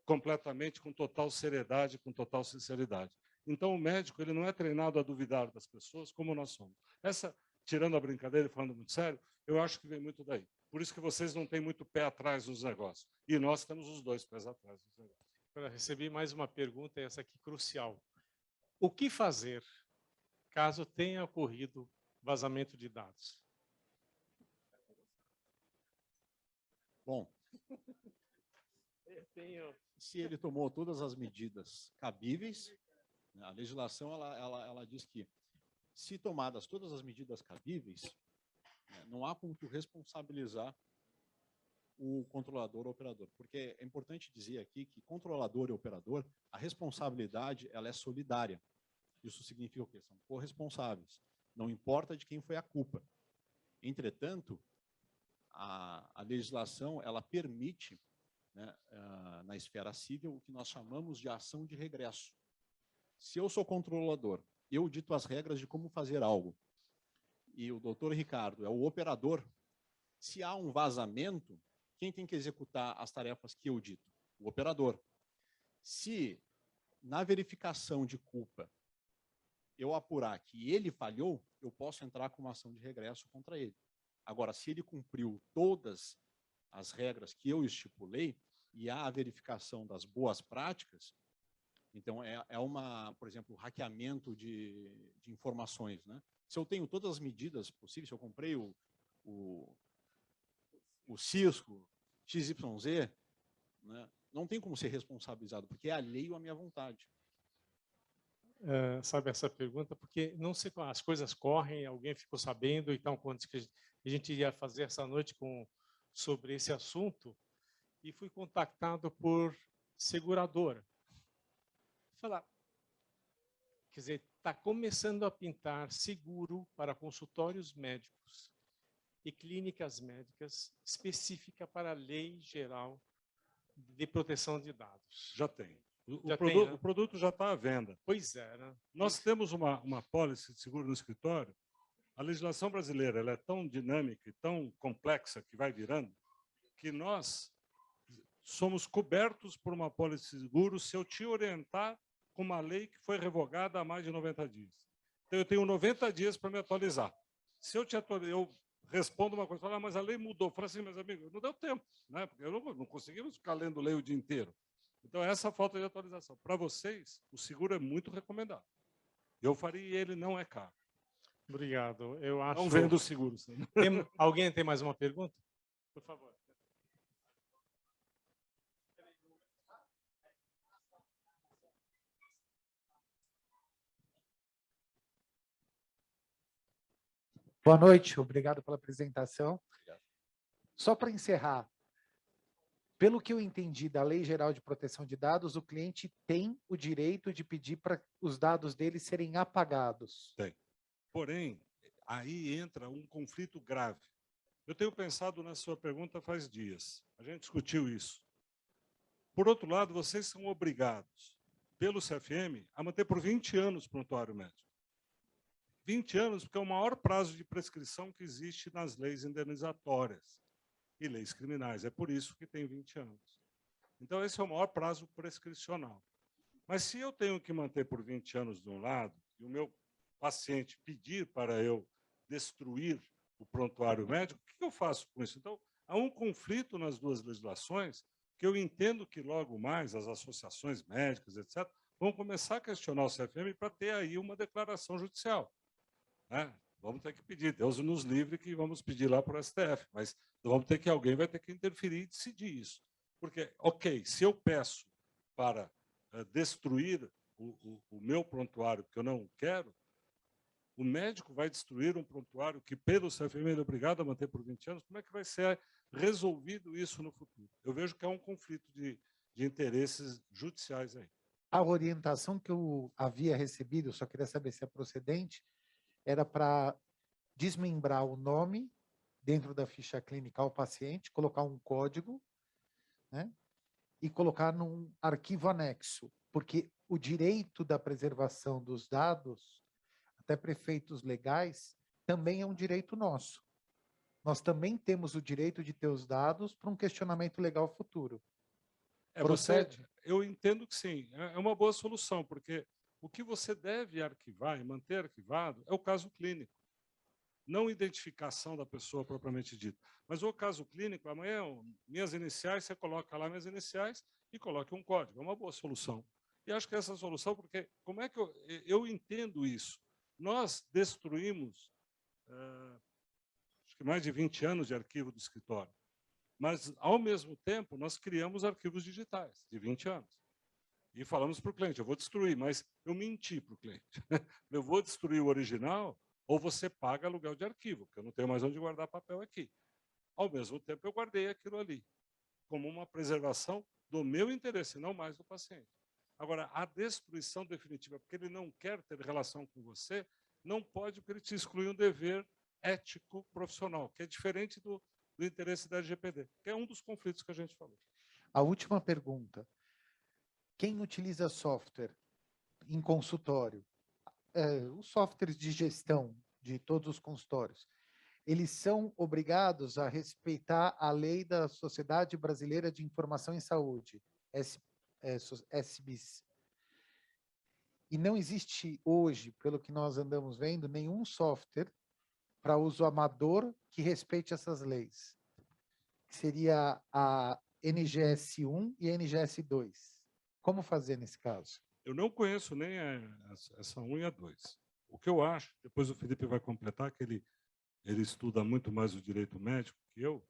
completamente, com total seriedade, com total sinceridade. Então, o médico ele não é treinado a duvidar das pessoas como nós somos. Essa, tirando a brincadeira e falando muito sério, eu acho que vem muito daí. Por isso que vocês não têm muito pé atrás nos negócios. E nós temos os dois pés atrás nos negócios. Eu recebi mais uma pergunta, essa aqui crucial. O que fazer caso tenha ocorrido vazamento de dados? Bom, se ele tomou todas as medidas cabíveis, a legislação ela diz que, se tomadas todas as medidas cabíveis, não há como tu responsabilizar o controlador ou operador, porque é importante dizer aqui que controlador e operador, a responsabilidade ela é solidária. Isso significa o quê? São corresponsáveis. Não importa de quem foi a culpa. Entretanto, a legislação ela permite, né, na esfera civil, o que nós chamamos de ação de regresso. Se eu sou controlador, eu dito as regras de como fazer algo, e o doutor Ricardo é o operador, se há um vazamento, quem tem que executar as tarefas que eu dito? O operador. Se, na verificação de culpa, eu apurar que ele falhou, eu posso entrar com uma ação de regresso contra ele. Agora, se ele cumpriu todas as regras que eu estipulei, e há a verificação das boas práticas, então por exemplo, hackeamento de informações, né? Se eu tenho todas as medidas possíveis, se eu comprei o Cisco XYZ, né, não tem como ser responsabilizado, porque é alheio à minha vontade. Sabe essa pergunta? Porque não sei, as coisas correm, alguém ficou sabendo, então, quando a gente ia fazer essa noite sobre esse assunto, e fui contactado por seguradora. Falar, quer dizer, está começando a pintar seguro para consultórios médicos e clínicas médicas específica para a Lei Geral de Proteção de Dados. Já tem. O produto já está à venda. Pois é, né? Nós temos uma pólice de seguro no escritório. A legislação brasileira ela é tão dinâmica e tão complexa que vai virando, que nós somos cobertos por uma pólice de seguro se eu te orientar com uma lei que foi revogada há mais de 90 dias. Então, eu tenho 90 dias para me atualizar. Se eu eu respondo uma coisa, falo, mas a lei mudou. Eu falo assim, meus amigos, não deu tempo, né? Porque eu não conseguimos ficar lendo lei o dia inteiro. Então, essa falta de atualização. Para vocês, o seguro é muito recomendado. Eu faria e ele não é caro. Obrigado. Eu acho. Não vendo o seguro. Alguém tem mais uma pergunta? Por favor. Boa noite, obrigado pela apresentação. Só para encerrar, pelo que eu entendi da Lei Geral de Proteção de Dados, o cliente tem o direito de pedir para os dados dele serem apagados. Tem. Porém, aí entra um conflito grave. Eu tenho pensado na sua pergunta faz dias. A gente discutiu isso. Por outro lado, vocês são obrigados, pelo CFM, a manter por 20 anos o prontuário médico. 20 anos, porque é o maior prazo de prescrição que existe nas leis indenizatórias e leis criminais. É por isso que tem 20 anos. Então, esse é o maior prazo prescricional. Mas se eu tenho que manter por 20 anos de um lado, e o meu paciente pedir para eu destruir o prontuário médico, o que eu faço com isso? Então, há um conflito nas duas legislações, que eu entendo que logo mais as associações médicas, etc., vão começar a questionar o CFM para ter aí uma declaração judicial. Né? Vamos ter que pedir, Deus nos livre que vamos pedir lá para o STF, mas vamos ter que, alguém vai ter que interferir e decidir isso. Porque, ok, se eu peço para destruir o meu prontuário, que eu não quero, o médico vai destruir um prontuário que, pelo CFM, ele é obrigado a manter por 20 anos, como é que vai ser resolvido isso no futuro? Eu vejo que há um conflito de interesses judiciais aí. A orientação que eu havia recebido, eu só queria saber se é procedente, era para desmembrar o nome dentro da ficha clínica ao paciente, colocar um código, né, e colocar num arquivo anexo, porque o direito da preservação dos dados, até para efeitos legais, também é um direito nosso. Nós também temos o direito de ter os dados para um questionamento legal futuro. Procede? Eu entendo que sim, é uma boa solução, porque o que você deve arquivar e manter arquivado é o caso clínico, não identificação da pessoa propriamente dita. Mas o caso clínico, amanhã, minhas iniciais, você coloca lá minhas iniciais e coloque um código. É uma boa solução. E acho que essa solução, porque como é que eu entendo isso? Nós destruímos acho que mais de 20 anos de arquivo do escritório. Mas, ao mesmo tempo, nós criamos arquivos digitais de 20 anos. E falamos para o cliente, eu vou destruir, mas eu menti para o cliente. Eu vou destruir o original ou você paga aluguel de arquivo, porque eu não tenho mais onde guardar papel aqui. Ao mesmo tempo, eu guardei aquilo ali, como uma preservação do meu interesse, não mais do paciente. Agora, a destruição definitiva, porque ele não quer ter relação com você, não pode, porque ele te exclui um dever ético profissional, que é diferente do interesse da LGPD, que é um dos conflitos que a gente falou. A última pergunta. Quem utiliza software em consultório, os softwares de gestão de todos os consultórios, eles são obrigados a respeitar a lei da Sociedade Brasileira de Informação em Saúde, SBIS. E não existe hoje, pelo que nós andamos vendo, nenhum software para uso amador que respeite essas leis. Que seria a NGS 1 e a NGS 2. Como fazer nesse caso? Eu não conheço nem essa 1 e a 2. O que eu acho, depois o Felipe vai completar, que ele estuda muito mais o direito médico que eu,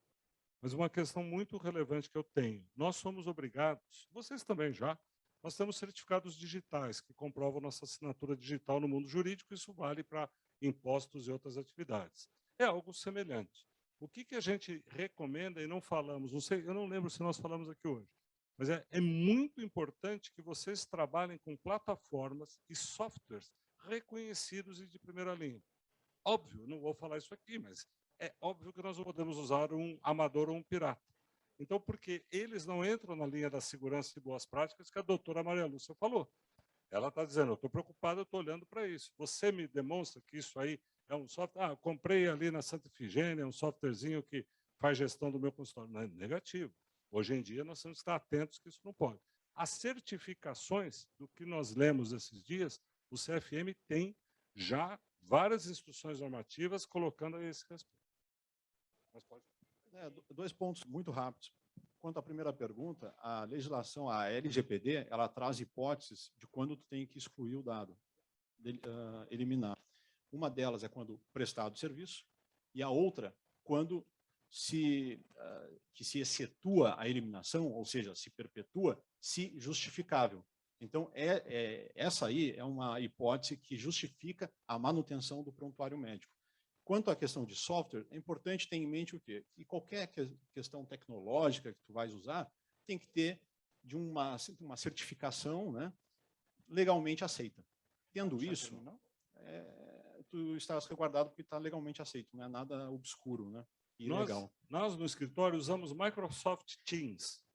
mas uma questão muito relevante que eu tenho. Nós somos obrigados, vocês também já, nós temos certificados digitais que comprovam nossa assinatura digital no mundo jurídico, isso vale para impostos e outras atividades. É algo semelhante. O que a gente recomenda e não falamos, não sei, eu não lembro se nós falamos aqui hoje, mas é muito importante que vocês trabalhem com plataformas e softwares reconhecidos e de primeira linha. Óbvio, não vou falar isso aqui, mas é óbvio que nós não podemos usar um amador ou um pirata. Então, porque eles não entram na linha da segurança e boas práticas que a doutora Maria Lúcia falou. Ela está dizendo, eu estou preocupado, eu estou olhando para isso. Você me demonstra que isso aí é um software? Eu comprei ali na Santa Efigênia um softwarezinho que faz gestão do meu consultório. Não é negativo. Hoje em dia, nós temos que estar atentos que isso não pode. As certificações do que nós lemos esses dias, o CFM tem já várias instruções normativas colocando a esse respeito. Mas pode. Dois pontos muito rápidos. Quanto à primeira pergunta, a legislação, a LGPD, ela traz hipóteses de quando tu tem que excluir o dado, eliminar. Uma delas é quando prestado serviço, e a outra, quando que se excetua a eliminação, ou seja, se perpetua, se justificável. Então, essa aí é uma hipótese que justifica a manutenção do prontuário médico. Quanto à questão de software, é importante ter em mente o quê? Que qualquer questão tecnológica que tu vais usar tem que ter de uma certificação, né, legalmente aceita. Tendo isso, tu estás resguardado porque está legalmente aceito, não é nada obscuro, né, e ilegal. Nós, no escritório, usamos Microsoft Teams.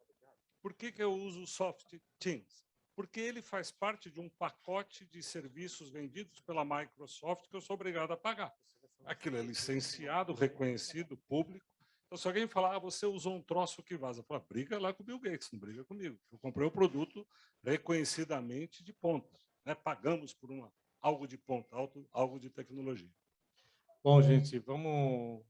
Por que eu uso o Soft Teams? Porque ele faz parte de um pacote de serviços vendidos pela Microsoft que eu sou obrigado a pagar. Aquilo é licenciado, reconhecido, público. Então, se alguém falar, você usou um troço que vaza, fala, briga lá com o Bill Gates, não briga comigo. Eu comprei o produto reconhecidamente de ponta, né? Pagamos por algo de ponta, algo de tecnologia. Bom, gente, vamos...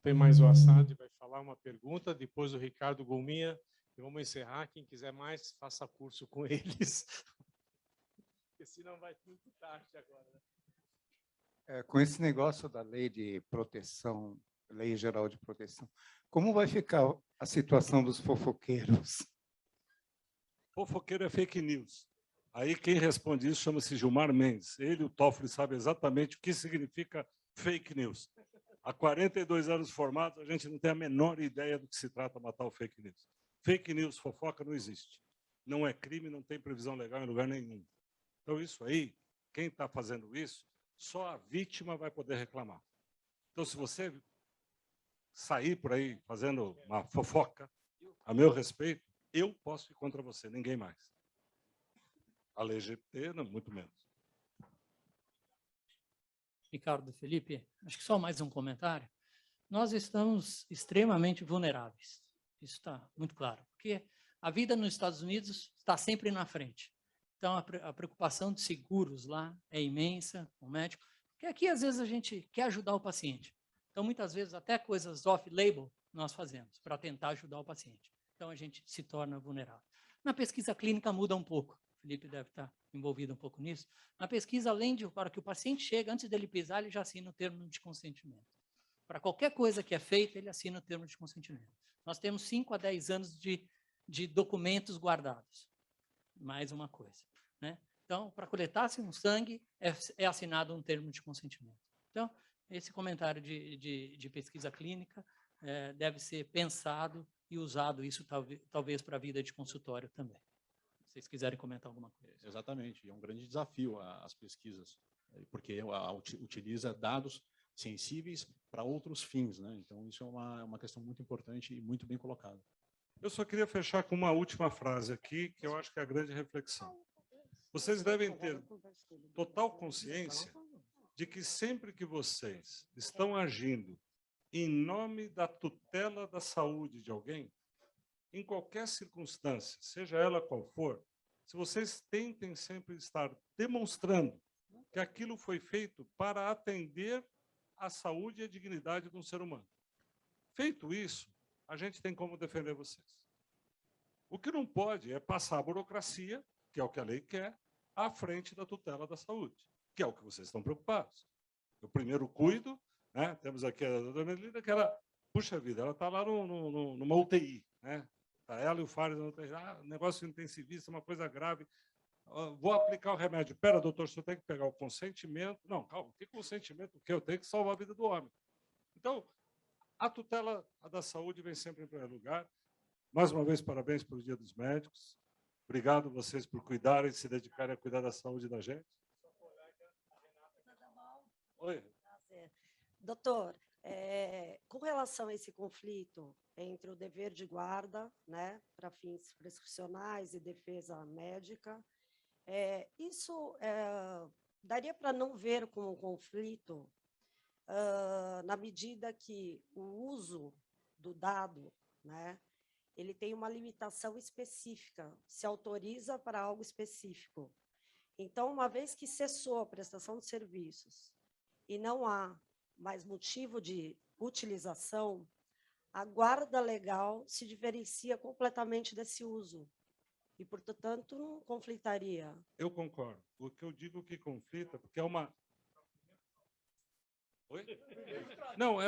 Tem mais o Assad, vai falar uma pergunta, depois o Ricardo Gominha, e vamos encerrar. Quem quiser mais, faça curso com eles. Porque senão vai muito tarde agora, né? Com esse negócio da lei de proteção, lei geral de proteção, como vai ficar a situação dos fofoqueiros? Fofoqueiro é fake news. Aí quem responde isso chama-se Gilmar Mendes. Ele e o Toffoli sabem exatamente o que significa fake news. Há 42 anos formados, a gente não tem a menor ideia do que se trata matar o fake news. Fake news, fofoca, não existe. Não é crime, não tem previsão legal em lugar nenhum. Então, isso aí, quem está fazendo isso, só a vítima vai poder reclamar. Então, se você sair por aí fazendo uma fofoca, a meu respeito, eu posso ir contra você, ninguém mais. A LGPD, não, muito menos. Ricardo, Felipe, acho que só mais um comentário. Nós estamos extremamente vulneráveis. Isso está muito claro, porque a vida nos Estados Unidos está sempre na frente. Então, a preocupação de seguros lá é imensa, com o médico, porque aqui, às vezes, a gente quer ajudar o paciente. Então, muitas vezes, até coisas off-label nós fazemos para tentar ajudar o paciente. Então, a gente se torna vulnerável. Na pesquisa clínica muda um pouco. O Felipe deve estar envolvido um pouco nisso. Na pesquisa, além de, para que o paciente chegue, antes dele pisar, ele já assina o termo de consentimento. Para qualquer coisa que é feita, ele assina o termo de consentimento. Nós temos 5 a 10 anos de documentos guardados. Mais uma coisa, né? Então, para coletar-se um sangue, é assinado um termo de consentimento. Então, esse comentário de pesquisa clínica deve ser pensado e usado isso talvez para a vida de consultório também. Se vocês quiserem comentar alguma coisa. Exatamente, é um grande desafio as pesquisas, porque utiliza dados sensíveis para outros fins, né? Então, isso é uma questão muito importante e muito bem colocada. Eu só queria fechar com uma última frase aqui, que eu acho que é a grande reflexão. Vocês devem ter total consciência de que sempre que vocês estão agindo em nome da tutela da saúde de alguém, em qualquer circunstância, seja ela qual for, se vocês tentem sempre estar demonstrando que aquilo foi feito para atender a saúde e a dignidade de um ser humano. Feito isso, a gente tem como defender vocês. O que não pode é passar a burocracia, que é o que a lei quer, à frente da tutela da saúde, que é o que vocês estão preocupados. Eu primeiro cuido, né? Temos aqui a doutora Melina, que ela, puxa vida, ela está lá numa UTI, né? Tá ela e o Fares na UTI, negócio intensivista, uma coisa grave. Vou aplicar o remédio. Pera, doutor, o senhor tem que pegar o consentimento. Não, calma, que consentimento? O que eu tenho que salvar a vida do homem. Então, a tutela da saúde vem sempre em primeiro lugar. Mais uma vez, parabéns pelo Dia dos Médicos. Obrigado vocês por cuidarem, se dedicarem a cuidar da saúde da gente. Oi. Doutor, com relação a esse conflito entre o dever de guarda, né, para fins prescricionais e defesa médica, isso daria para não ver como um conflito na medida que o uso do dado, né, ele tem uma limitação específica, se autoriza para algo específico. Então, uma vez que cessou a prestação de serviços e não há mais motivo de utilização, a guarda legal se diferencia completamente desse uso e, portanto, não conflitaria. Eu concordo. O que eu digo que conflita, porque é uma... Oi? Não,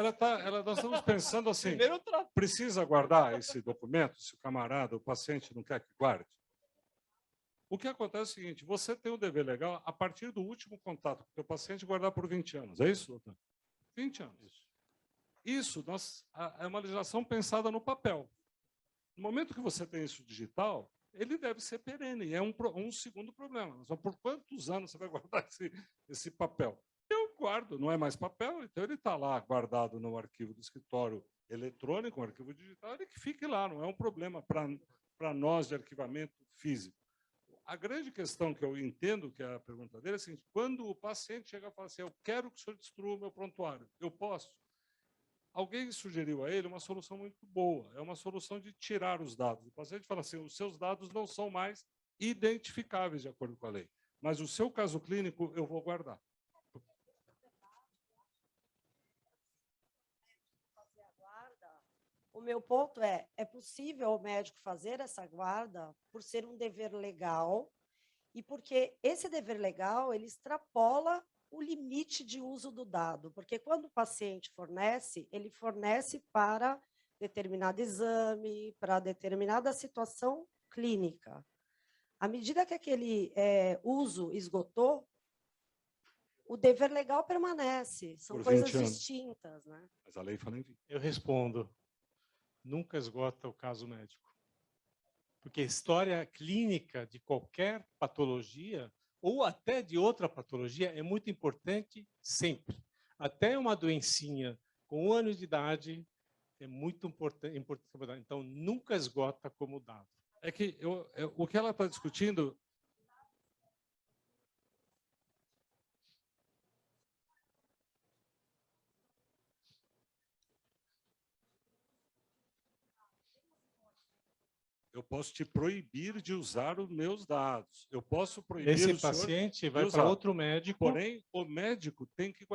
nós estamos pensando assim, precisa guardar esse documento, se o camarada, o paciente não quer que guarde? O que acontece é o seguinte, você tem o dever legal a partir do último contato com o paciente guardar por 20 anos. É isso, doutor? 20 anos. Isso é uma legislação pensada no papel. No momento que você tem isso digital, ele deve ser perene. É um segundo problema. Só por quantos anos você vai guardar esse papel? Eu guardo, não é mais papel, então ele está lá guardado no arquivo do escritório eletrônico, um arquivo digital, ele que fique lá, não é um problema para nós de arquivamento físico. A grande questão que eu entendo que é a pergunta dele é a seguinte: quando o paciente chega e fala assim, eu quero que o senhor destrua o meu prontuário, eu posso? Alguém sugeriu a ele uma solução muito boa, é uma solução de tirar os dados. O paciente fala assim, os seus dados não são mais identificáveis de acordo com a lei, mas o seu caso clínico eu vou guardar. O meu ponto é possível o médico fazer essa guarda por ser um dever legal e porque esse dever legal, ele extrapola o limite de uso do dado, porque quando o paciente fornece, ele fornece para determinado exame, para determinada situação clínica. À medida que aquele uso esgotou, o dever legal permanece, são coisas distintas, né? Mas a lei fala em 20. Eu respondo. Nunca esgota o caso médico. Porque a história clínica de qualquer patologia, ou até de outra patologia, é muito importante sempre. Até uma doencinha com 1 ano de idade é muito importante. Então, nunca esgota como dado. É que o que ela está discutindo... Eu posso te proibir de usar os meus dados. Eu posso proibir Esse o senhor paciente de vai usar. para outro médico. Porém, o médico tem que guardar.